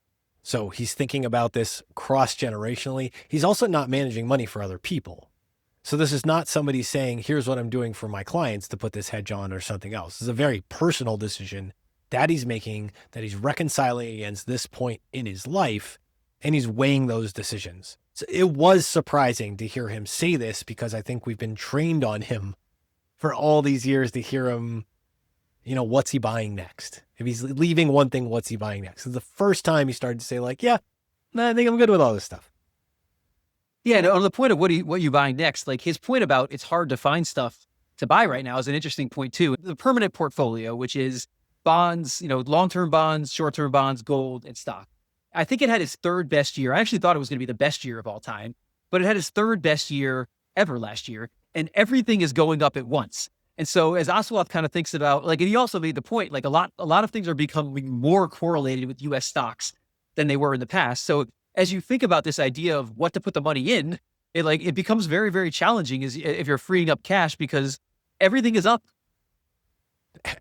So he's thinking about this cross-generationally. He's also not managing money for other people. So this is not somebody saying, here's what I'm doing for my clients to put this hedge on or something else. This is a very personal decision that he's making, that he's reconciling against this point in his life, and he's weighing those decisions. So it was surprising to hear him say this because I think we've been trained on him for all these years to hear him, what's he buying next? If he's leaving one thing, what's he buying next? It's the first time he started to say like, yeah, I think I'm good with all this stuff. Yeah, and on the point of what you buying next, like his point about it's hard to find stuff to buy right now is an interesting point too. The permanent portfolio, which is bonds, long-term bonds, short-term bonds, gold, and stock. I think it had its third best year. I actually thought it was going to be the best year of all time, but it had its third best year ever last year, and everything is going up at once. And so as Aswath kind of thinks about, like, and he also made the point, like a lot of things are becoming more correlated with U.S. stocks than they were in the past. So as you think about this idea of what to put the money in, it becomes very, very challenging if you're freeing up cash because everything is up.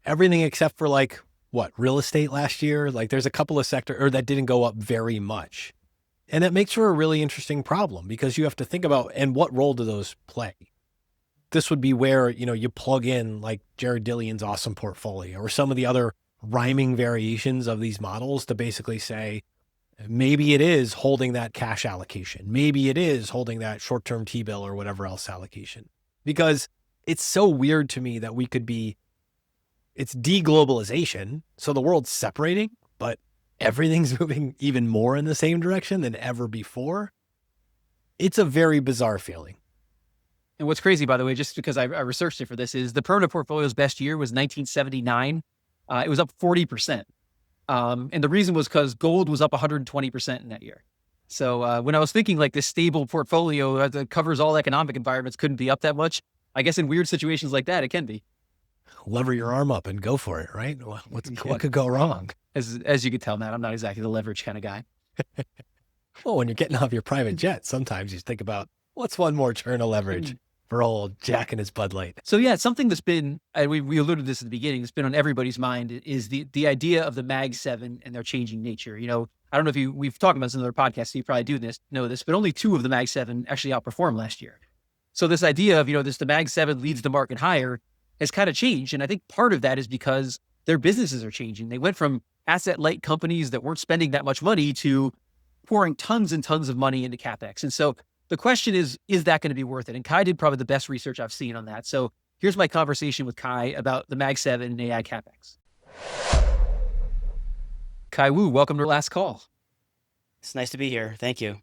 Everything except for like, real estate last year? Like there's a couple of sectors that didn't go up very much. And that makes for a really interesting problem because you have to think about, and what role do those play? This would be where, you plug in like Jared Dillion's awesome portfolio or some of the other rhyming variations of these models to basically say, maybe it is holding that cash allocation. Maybe it is holding that short-term T-bill or whatever else allocation. Because it's so weird to me that it's deglobalization. So the world's separating, but everything's moving even more in the same direction than ever before. It's a very bizarre feeling. And what's crazy, by the way, just because I researched it for this, is the permanent portfolio's best year was 1979. It was up 40%. And the reason was because gold was up 120% in that year. So when I was thinking like this stable portfolio that covers all economic environments couldn't be up that much, I guess in weird situations like that, it can be. Lever your arm up and go for it, right? What could go wrong? As you could tell, Matt, I'm not exactly the leverage kind of guy. Well, when you're getting off your private jet, sometimes you think about what's one more turn of leverage for old Jack and his Bud Light. So yeah, something that's been, and we alluded to this at the beginning, it's been on everybody's mind is the idea of the Mag 7 and their changing nature. I don't know if we've talked about this in other podcasts, so you probably know this, but only 2 of the Mag 7 actually outperformed last year. So this idea of, the Mag 7 leads the market higher has kind of changed. And I think part of that is because their businesses are changing. They went from asset-light companies that weren't spending that much money to pouring tons and tons of money into Capex. And so the question is that going to be worth it? And Kai did probably the best research I've seen on that. So here's my conversation with Kai about the Mag 7 and AI Capex. Kai Wu, welcome to Last Call. It's nice to be here. Thank you.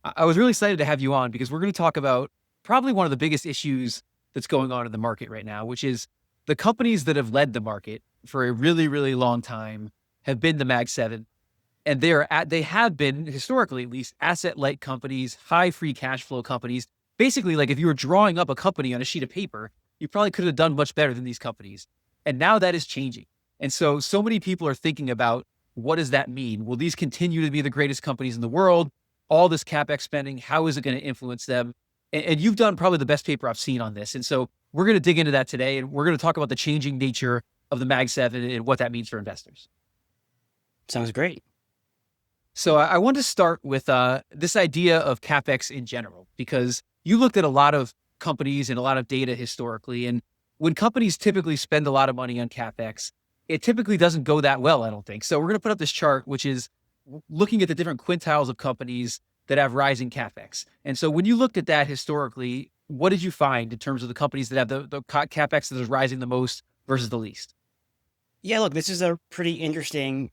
I was really excited to have you on because we're going to talk about probably one of the biggest issues that's going on in the market right now, which is the companies that have led the market for a really, really long time have been the Mag 7. And they have been, historically at least, asset-light companies, high free cash flow companies. Basically, like if you were drawing up a company on a sheet of paper, you probably could have done much better than these companies. And now that is changing. And so many people are thinking about, what does that mean? Will these continue to be the greatest companies in the world? All this Capex spending, how is it going to influence them? And you've done probably the best paper I've seen on this. And so we're going to dig into that today, and we're going to talk about the changing nature of the Mag 7 and what that means for investors. Sounds great. So I want to start with this idea of Capex in general, because you looked at a lot of companies and a lot of data historically. And when companies typically spend a lot of money on Capex, it typically doesn't go that well, I don't think. So we're going to put up this chart, which is looking at the different quintiles of companies that have rising Capex. And so when you looked at that historically, what did you find in terms of the companies that have the Capex that is rising the most versus the least? Yeah, look, this is a pretty interesting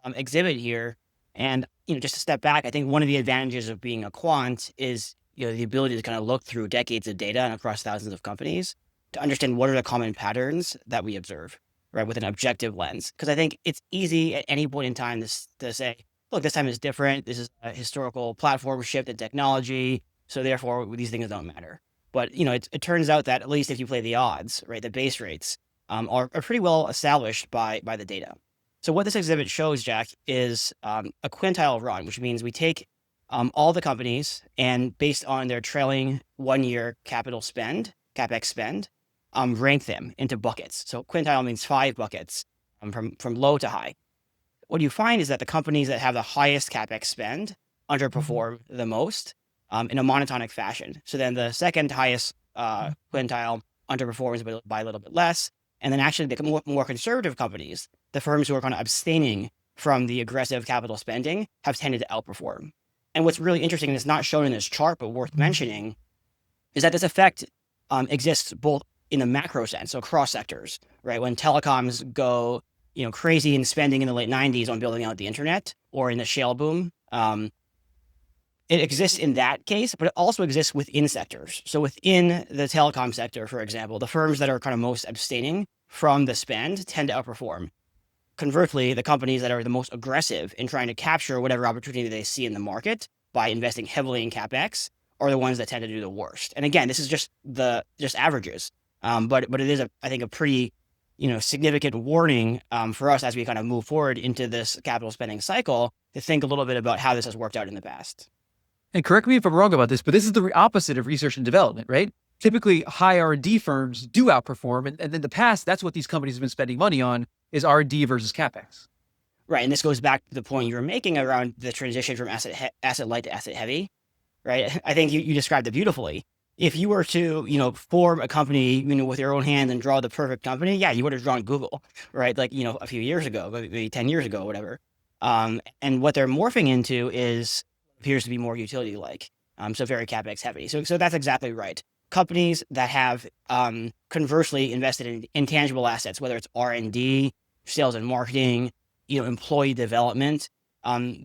exhibit here. And, just to step back, I think one of the advantages of being a quant is, the ability to kind of look through decades of data and across thousands of companies to understand what are the common patterns that we observe, right, with an objective lens. Because I think it's easy at any point in time to say, look, this time is different. This is a historical platform shift in technology. So therefore, these things don't matter. But it turns out that at least if you play the odds, right, the base rates are pretty well established by the data. So what this exhibit shows, Jack, is a quintile run, which means we take all the companies and based on their trailing 1 year capital spend, Capex spend, rank them into buckets. So quintile means 5 buckets from low to high. What you find is that the companies that have the highest Capex spend underperform the most in a monotonic fashion. So then the second highest quintile underperforms by a little bit less. And then actually the more conservative companies, the firms who are kind of abstaining from the aggressive capital spending, have tended to outperform. And what's really interesting, and it's not shown in this chart, but worth mentioning, is that this effect exists both in the macro sense, so across sectors, right? When telecoms go crazy in spending in the late 90s on building out the internet, or in the shale boom, it exists in that case, but it also exists within sectors. So within the telecom sector, for example, the firms that are kind of most abstaining from the spend tend to outperform. Conversely, the companies that are the most aggressive in trying to capture whatever opportunity they see in the market by investing heavily in Capex are the ones that tend to do the worst. And again, this is just averages, but it is I think a pretty significant warning for us as we kind of move forward into this capital spending cycle to think a little bit about how this has worked out in the past. And correct me if I'm wrong about this, but this is the opposite of research and development, right? Typically, high R&D firms do outperform, and in the past, that's what these companies have been spending money on, is R&D versus Capex. Right, and this goes back to the point you were making around the transition from asset light to asset heavy, right? I think you described it beautifully. If you were to, form a company, with your own hand and draw the perfect company, yeah, you would have drawn Google, right? Like, a few years ago, maybe 10 years ago, whatever. And what they're morphing into appears to be more utility-like, so very Capex heavy. So that's exactly right. Companies that have conversely invested in intangible assets, whether it's R&D, sales and marketing, employee development,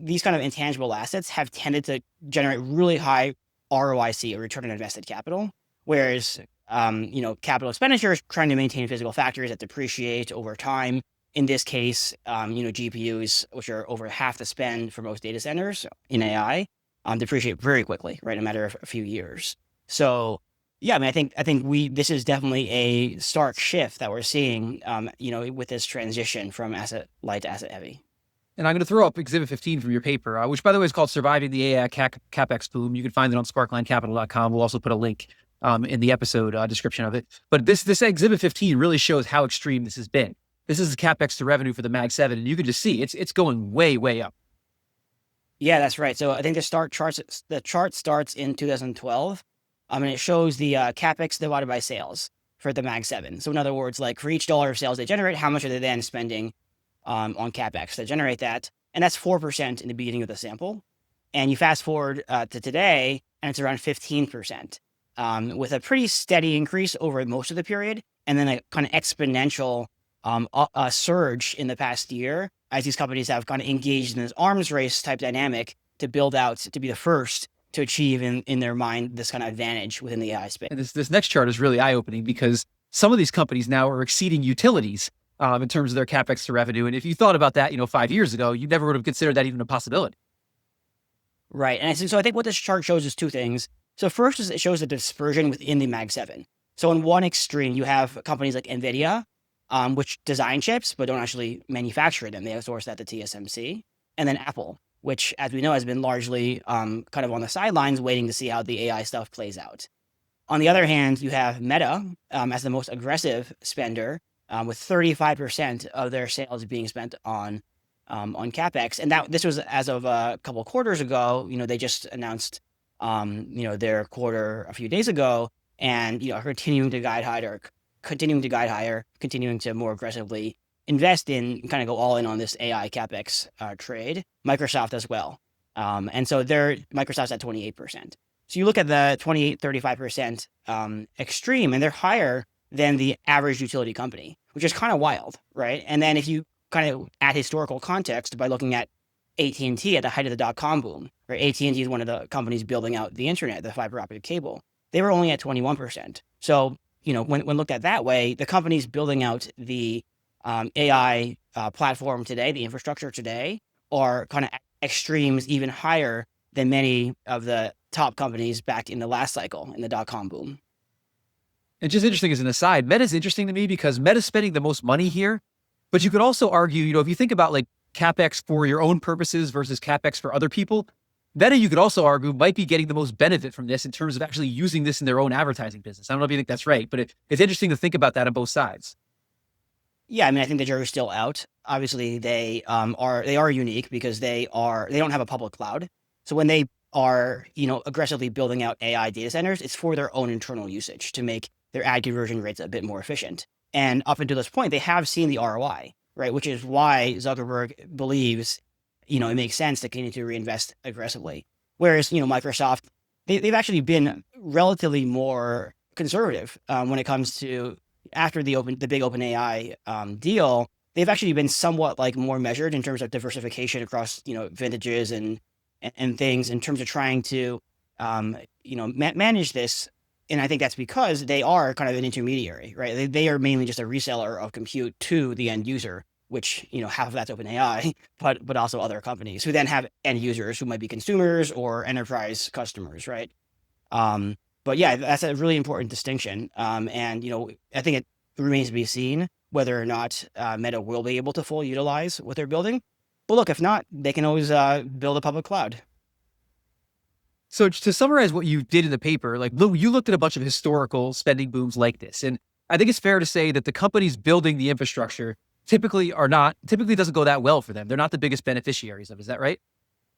these kind of intangible assets have tended to generate really high ROIC, or return on invested capital, whereas capital expenditures trying to maintain physical factors that depreciate over time. In this case, GPUs, which are over half the spend for most data centers in AI, depreciate very quickly, right? A matter of a few years. So yeah, I mean, I think this is definitely a stark shift that we're seeing, with this transition from asset light to asset heavy. And I'm going to throw up Exhibit 15 from your paper, which, by the way, is called Surviving the AI Capex Boom. You can find it on sparklinecapital.com. We'll also put a link in the episode description of it. But this Exhibit 15 really shows how extreme this has been. This is the Capex to revenue for the Mag 7, and you can just see it's going way, way up. Yeah, that's right. So I think the chart starts in 2012, and it shows the Capex divided by sales for the Mag 7. So in other words, like for each dollar of sales they generate, how much are they then spending on Capex to generate that? And that's 4% in the beginning of the sample. And you fast forward to today, and it's around 15%, with a pretty steady increase over most of the period, and then a kind of exponential a surge in the past year as these companies have kind of engaged in this arms race type dynamic to build out, to be the first to achieve in their mind this kind of advantage within the AI space. And this next chart is really eye-opening because some of these companies now are exceeding utilities in terms of their Capex to revenue. And if you thought about that, 5 years ago, you never would have considered that even a possibility. Right. And so I think what this chart shows is two things. So first is it shows the dispersion within the Mag 7. So in one extreme, you have companies like NVIDIA, which design chips, but don't actually manufacture them. They outsource that to TSMC. And then Apple, which, as we know, has been largely kind of on the sidelines waiting to see how the AI stuff plays out. On the other hand, you have Meta as the most aggressive spender, with 35% of their sales being spent on Capex. And this was as of a couple of quarters ago. They just announced their quarter a few days ago, and continuing to guide higher, continuing to more aggressively invest in, kind of go all in on this AI Capex trade. Microsoft as well. And so Microsoft's at 28%. So you look at the 28-35% extreme, and they're higher than the average utility company, which is kind of wild, right? And then if you kind of add historical context by looking at AT&T at the height of the dot-com boom, right? AT&T is one of the companies building out the internet, the fiber optic cable. They were only at 21%. So when looked at that way, the companies building out the AI platform today, the infrastructure today, are kind of extremes even higher than many of the top companies back in the last cycle in the dot-com boom. And just interesting as an aside, Meta's interesting to me because Meta's spending the most money here, but you could also argue, if you think about like Capex for your own purposes versus Capex for other people, Meta, you could also argue, might be getting the most benefit from this in terms of actually using this in their own advertising business. I don't know if you think that's right, but it's interesting to think about that on both sides. Yeah, I mean, I think the jury's still out. Obviously, they are unique because they don't have a public cloud. So when they are, aggressively building out AI data centers, it's for their own internal usage to make their ad conversion rates a bit more efficient. And up until this point, they have seen the ROI, right? Which is why Zuckerberg believes, it makes sense to continue to reinvest aggressively. Whereas, Microsoft, they've actually been relatively more conservative when it comes to after the big OpenAI deal. They've actually been somewhat like more measured in terms of diversification across, vintages and things in terms of trying to, manage this. And I think that's because they are kind of an intermediary, right? They are mainly just a reseller of compute to the end user, which, half of that's OpenAI, but also other companies who then have end users who might be consumers or enterprise customers, right? But yeah, that's a really important distinction. And, I think it remains to be seen whether or not Meta will be able to fully utilize what they're building. But look, if not, they can always build a public cloud. So to summarize what you did in the paper, like you looked at a bunch of historical spending booms like this. And I think it's fair to say that the companies building the infrastructure typically doesn't go that well for them. They're not the biggest beneficiaries of it. Is that right?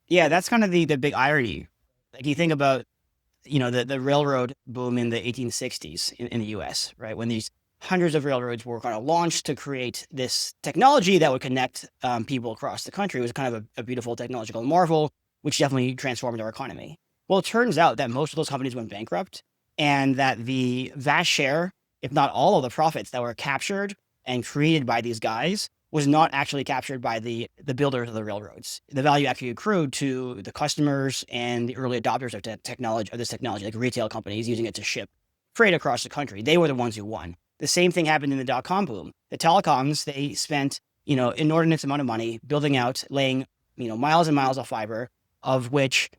Yeah, that's kind of the big irony. Like you think about, the railroad boom in the 1860s in the US, right? When these hundreds of railroads were kind of launched to create this technology that would connect people across the country. It was kind of a beautiful technological marvel, which definitely transformed our economy. Well, it turns out that most of those companies went bankrupt and that the vast share, if not all of the profits that were captured and created by these guys was not actually captured by the builders of the railroads. The value actually accrued to the customers and the early adopters of this technology, like retail companies using it to ship freight across the country. They were the ones who won. The same thing happened in the dot-com boom. The telecoms, they spent, inordinate amount of money building out, laying, miles and miles of fiber, of which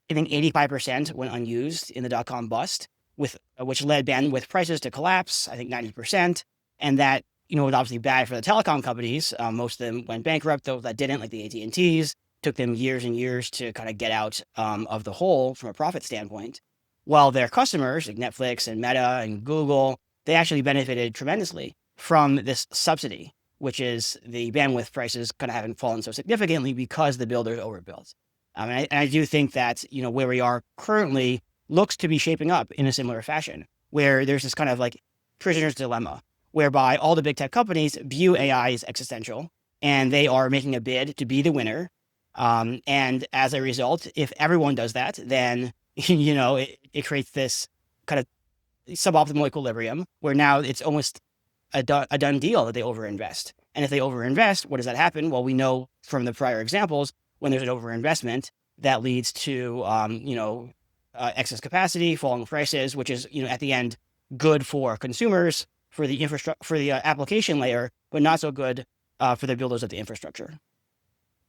I think 85% went unused in the dot-com bust, which led bandwidth prices to collapse, I think 90%. And that, was obviously bad for the telecom companies. Most of them went bankrupt. Those that didn't, like the AT&Ts, took them years and years to kind of get out of the hole from a profit standpoint. While their customers, like Netflix and Meta and Google, they actually benefited tremendously from this subsidy, which is the bandwidth prices kind of haven't fallen so significantly because the builders overbuilt. And I do think that, where we are currently looks to be shaping up in a similar fashion, where there's this kind of like prisoner's dilemma, whereby all the big tech companies view AI as existential and they are making a bid to be the winner. And as a result, if everyone does that, then, it creates this kind of suboptimal equilibrium where now it's almost a done deal that they overinvest. And if they overinvest, what does that happen? Well, we know from the prior examples, when there's an overinvestment, that leads to, excess capacity, falling prices, which is, at the end, good for consumers, for the infrastructure, for the application layer, but not so good for the builders of the infrastructure.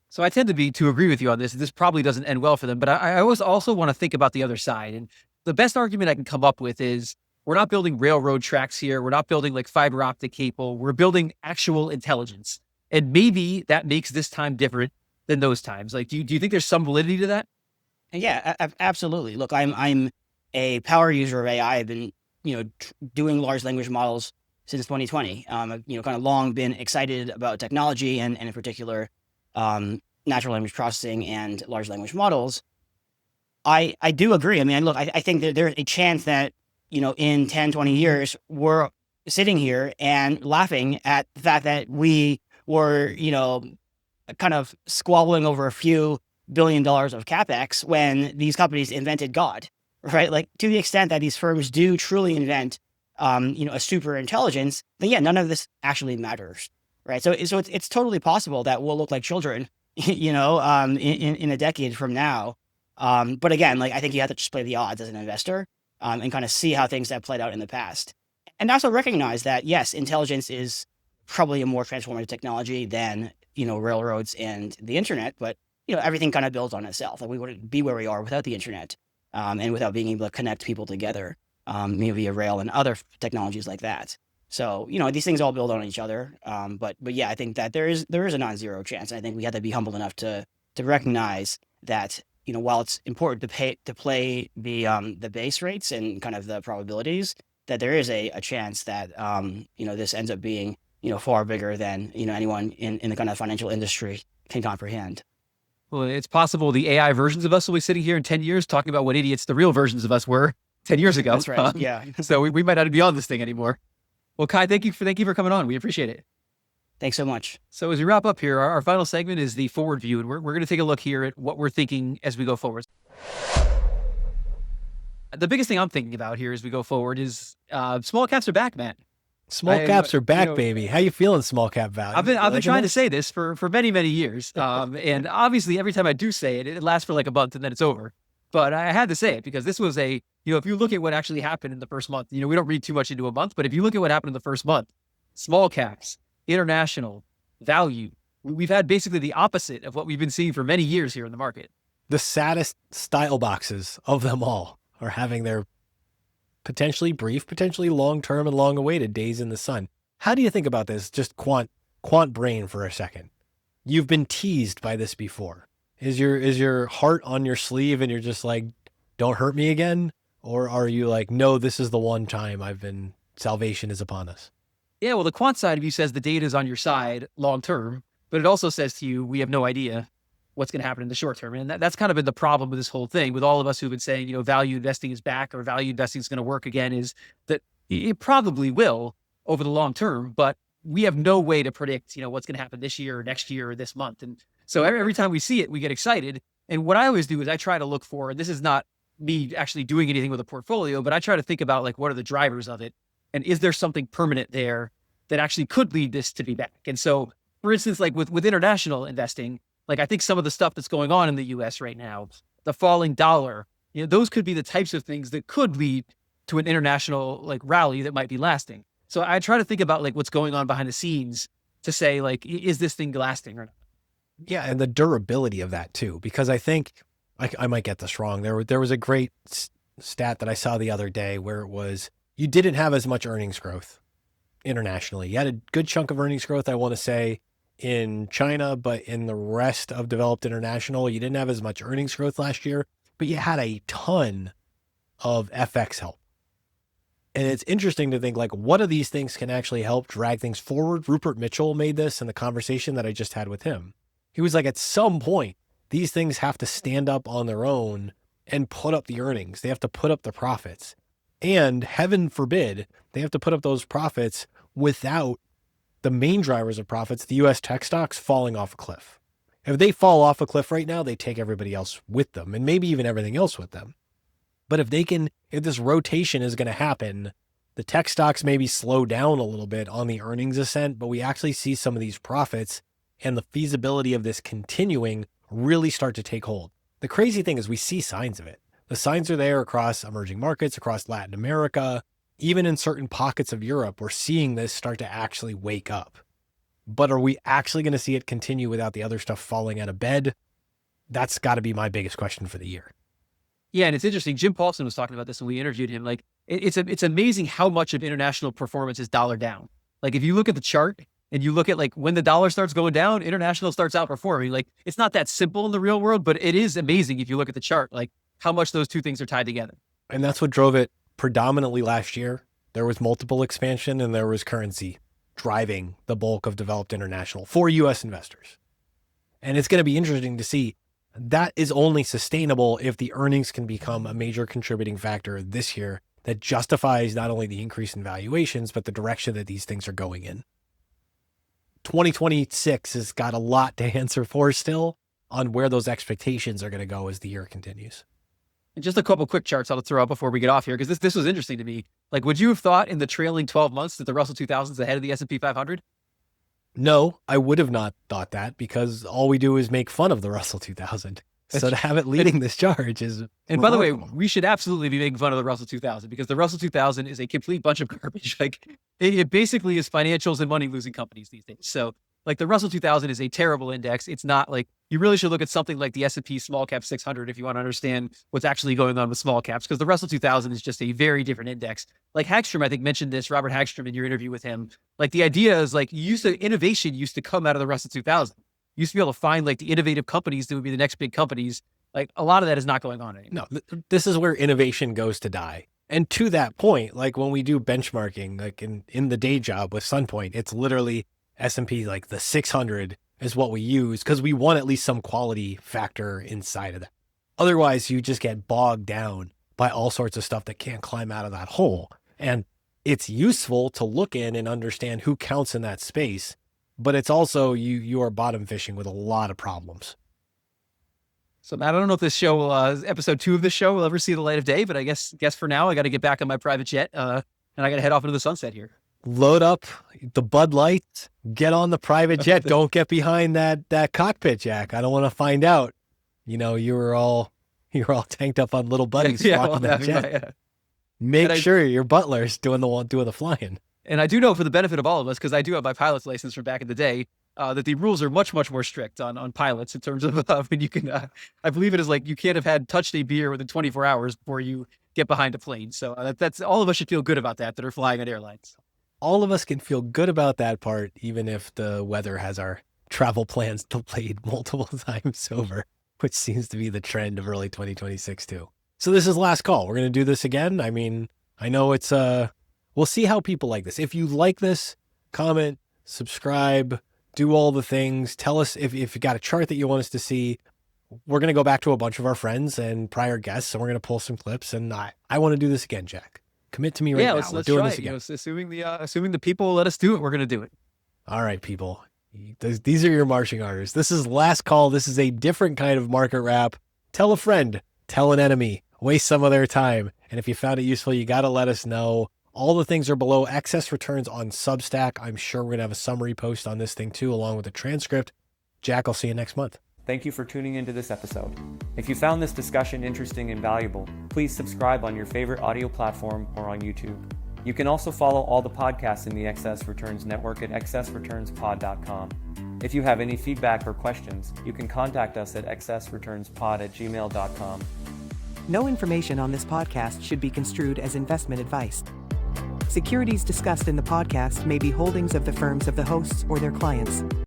So I tend to agree with you on this. This probably doesn't end well for them, but I always also want to think about the other side. And the best argument I can come up with is we're not building railroad tracks here. We're not building like fiber optic cable. We're building actual intelligence. And maybe that makes this time different than those times. Like, do you think there's some validity to that? Yeah, absolutely. Look, I'm a power user of AI. I've been, doing large language models since 2020. I've, kind of long been excited about technology and in particular, natural language processing and large language models. I do agree. I mean, look, I think that there's a chance that, in 10, 20 years, we're sitting here and laughing at the fact that we were, kind of squabbling over a few $1 billion of Capex when these companies invented God, right? Like to the extent that these firms do truly invent, a super intelligence, then yeah, none of this actually matters, right? So it's totally possible that we'll look like children, in a decade from now. But again, like I think you have to just play the odds as an investor, and kind of see how things have played out in the past. And also recognize that, yes, intelligence is probably a more transformative technology than, railroads and the internet, but, everything kind of builds on itself. Like we wouldn't be where we are without the internet. and without being able to connect people together, maybe via rail and other technologies like that. So, these things all build on each other. But yeah, I think that there is a non-zero chance. And I think we have to be humble enough to recognize that, while it's important to play the base rates and kind of the probabilities, that there is a chance that, this ends up being, far bigger than, anyone in the kind of financial industry can comprehend. Well, it's possible the AI versions of us will be sitting here in 10 years talking about what idiots the real versions of us were 10 years ago. That's right. Yeah. So we might not be on this thing anymore. Well, Kai, thank you for coming on. We appreciate it. Thanks so much. So as we wrap up here, our final segment is the forward view, and we're going to take a look here at what we're thinking as we go forward. The biggest thing I'm thinking about here as we go forward is small caps are back, Matt. Small caps are back, baby. How you feeling, small cap value? I've been trying to say this for many, many years. And obviously every time I do say it, it lasts for like a month and then it's over. But I had to say it because this was if you look at what actually happened in the first month, we don't read too much into a month, but if you look at what happened in the first month, small caps, international, value, we've had basically the opposite of what we've been seeing for many years here in the market. The saddest style boxes of them all are having their potentially brief, potentially long-term and long-awaited days in the sun. How do you think about this? Just quant brain for a second. You've been teased by this before. Is your heart on your sleeve and you're just like, don't hurt me again? Or are you like, no, this is the one time salvation is upon us? Yeah, well, the quant side of you says the data is on your side long-term, but it also says to you, we have no idea what's going to happen in the short term. And that's kind of been the problem with this whole thing with all of us who've been saying, value investing is back or value investing is going to work again, is that it probably will over the long term, but we have no way to predict, what's going to happen this year or next year or this month. And so every time we see it, we get excited. And what I always do is I try to look for, and this is not me actually doing anything with a portfolio, but I try to think about like, what are the drivers of it? And is there something permanent there that actually could lead this to be back? And so, for instance, like with international investing, like I think some of the stuff that's going on in the US right now, the falling dollar, those could be the types of things that could lead to an international like rally that might be lasting. So I try to think about like what's going on behind the scenes to say like, is this thing lasting or not? Yeah, and the durability of that too, because I think I might get this wrong. There was a great stat that I saw the other day where it was you didn't have as much earnings growth internationally. You had a good chunk of earnings growth, I want to say, in China, but in the rest of developed international, you didn't have as much earnings growth last year, but you had a ton of FX help. And it's interesting to think like, what of these things can actually help drag things forward? Rupert Mitchell made this in the conversation that I just had with him. He was like, at some point, these things have to stand up on their own and put up the earnings. They have to put up the profits. And heaven forbid, they have to put up those profits without the main drivers of profits, the U.S. tech stocks, falling off a cliff. If they fall off a cliff right now, they take everybody else with them and maybe even everything else with them. But if this rotation is going to happen, the tech stocks maybe slow down a little bit on the earnings ascent, but we actually see some of these profits and the feasibility of this continuing really start to take hold. The crazy thing is we see signs of it. The signs are there across emerging markets, across Latin America, even in certain pockets of Europe. We're seeing this start to actually wake up. But are we actually going to see it continue without the other stuff falling out of bed? That's got to be my biggest question for the year. Yeah, and it's interesting. Jim Paulson was talking about this when we interviewed him. Like, it's amazing how much of international performance is dollar down. Like, if you look at the chart and you look at like when the dollar starts going down, international starts outperforming. Like, it's not that simple in the real world, but it is amazing if you look at the chart, like how much those two things are tied together. And that's what drove it predominantly last year. There was multiple expansion and there was currency driving the bulk of developed international for U.S. investors. And it's going to be interesting to see. That is only sustainable if the earnings can become a major contributing factor this year that justifies not only the increase in valuations, but the direction that these things are going in. 2026 has got a lot to answer for still on where those expectations are going to go as the year continues. And just a couple quick charts I'll throw out before we get off here, because this was interesting to me. Like, would you have thought in the trailing 12 months that the Russell 2000 is ahead of the S&P 500? No, I would have not thought that because all we do is make fun of the Russell 2000. So to have it leading this charge is And by the way, we should absolutely be making fun of the Russell 2000 because the Russell 2000 is a complete bunch of garbage. Like, it basically is financials and money losing companies these days. So like the Russell 2000 is a terrible index. It's not like, you really should look at something like the S&P Small Cap 600 if you want to understand what's actually going on with small caps, because the Russell 2000 is just a very different index. Like Hagstrom, I think, mentioned this, Robert Hagstrom, in your interview with him. Like the idea is like innovation used to come out of the Russell 2000. You used to be able to find like the innovative companies that would be the next big companies. Like a lot of that is not going on anymore. No, this is where innovation goes to die. And to that point, like when we do benchmarking, like in the day job with Sunpoint, it's literally S&P, like the 600 is what we use because we want at least some quality factor inside of that. Otherwise, you just get bogged down by all sorts of stuff that can't climb out of that hole. And it's useful to look in and understand who counts in that space, but it's also you are bottom fishing with a lot of problems. So Matt, I don't know if this show, episode 2 of this show will ever see the light of day, but I guess for now, I got to get back on my private jet and I got to head off into the sunset here. Load up the Bud Light, get on the private jet. Don't get behind that cockpit, Jack. I don't want to find out. You know, you're all tanked up on little buddies flying that jet. Make sure your butler's doing the flying. And I do know, for the benefit of all of us, because I do have my pilot's license from back in the day, that the rules are much, much more strict on pilots in terms of when you can, I believe it is like you can't have had touched a beer within 24 hours before you get behind a plane. So that's all of us should feel good about that are flying on airlines. All of us can feel good about that part, even if the weather has our travel plans delayed multiple times over, which seems to be the trend of early 2026 too. So this is last call. We're going to do this again. I mean, I know it's, we'll see how people like this. If you like this, comment, subscribe, do all the things. Tell us if you got a chart that you want us to see. We're going to go back to a bunch of our friends and prior guests, and we're going to pull some clips. And I want to do this again, Jack. Commit to me right now. Let's doing try this again. Assuming the people will let us do it, we're going to do it. All right, people. These are your marching orders. This is last call. This is a different kind of market wrap. Tell a friend, tell an enemy, waste some of their time. And if you found it useful, you got to let us know. All the things are below. Excess returns on Substack. I'm sure we're going to have a summary post on this thing too, along with the transcript. Jack, I'll see you next month. Thank you for tuning into this episode. If you found this discussion interesting and valuable, please subscribe on your favorite audio platform or on YouTube. You can also follow all the podcasts in the Excess Returns Network at excessreturnspod.com. If you have any feedback or questions, you can contact us at excessreturnspod@gmail.com. No information on this podcast should be construed as investment advice. Securities discussed in the podcast may be holdings of the firms of the hosts or their clients.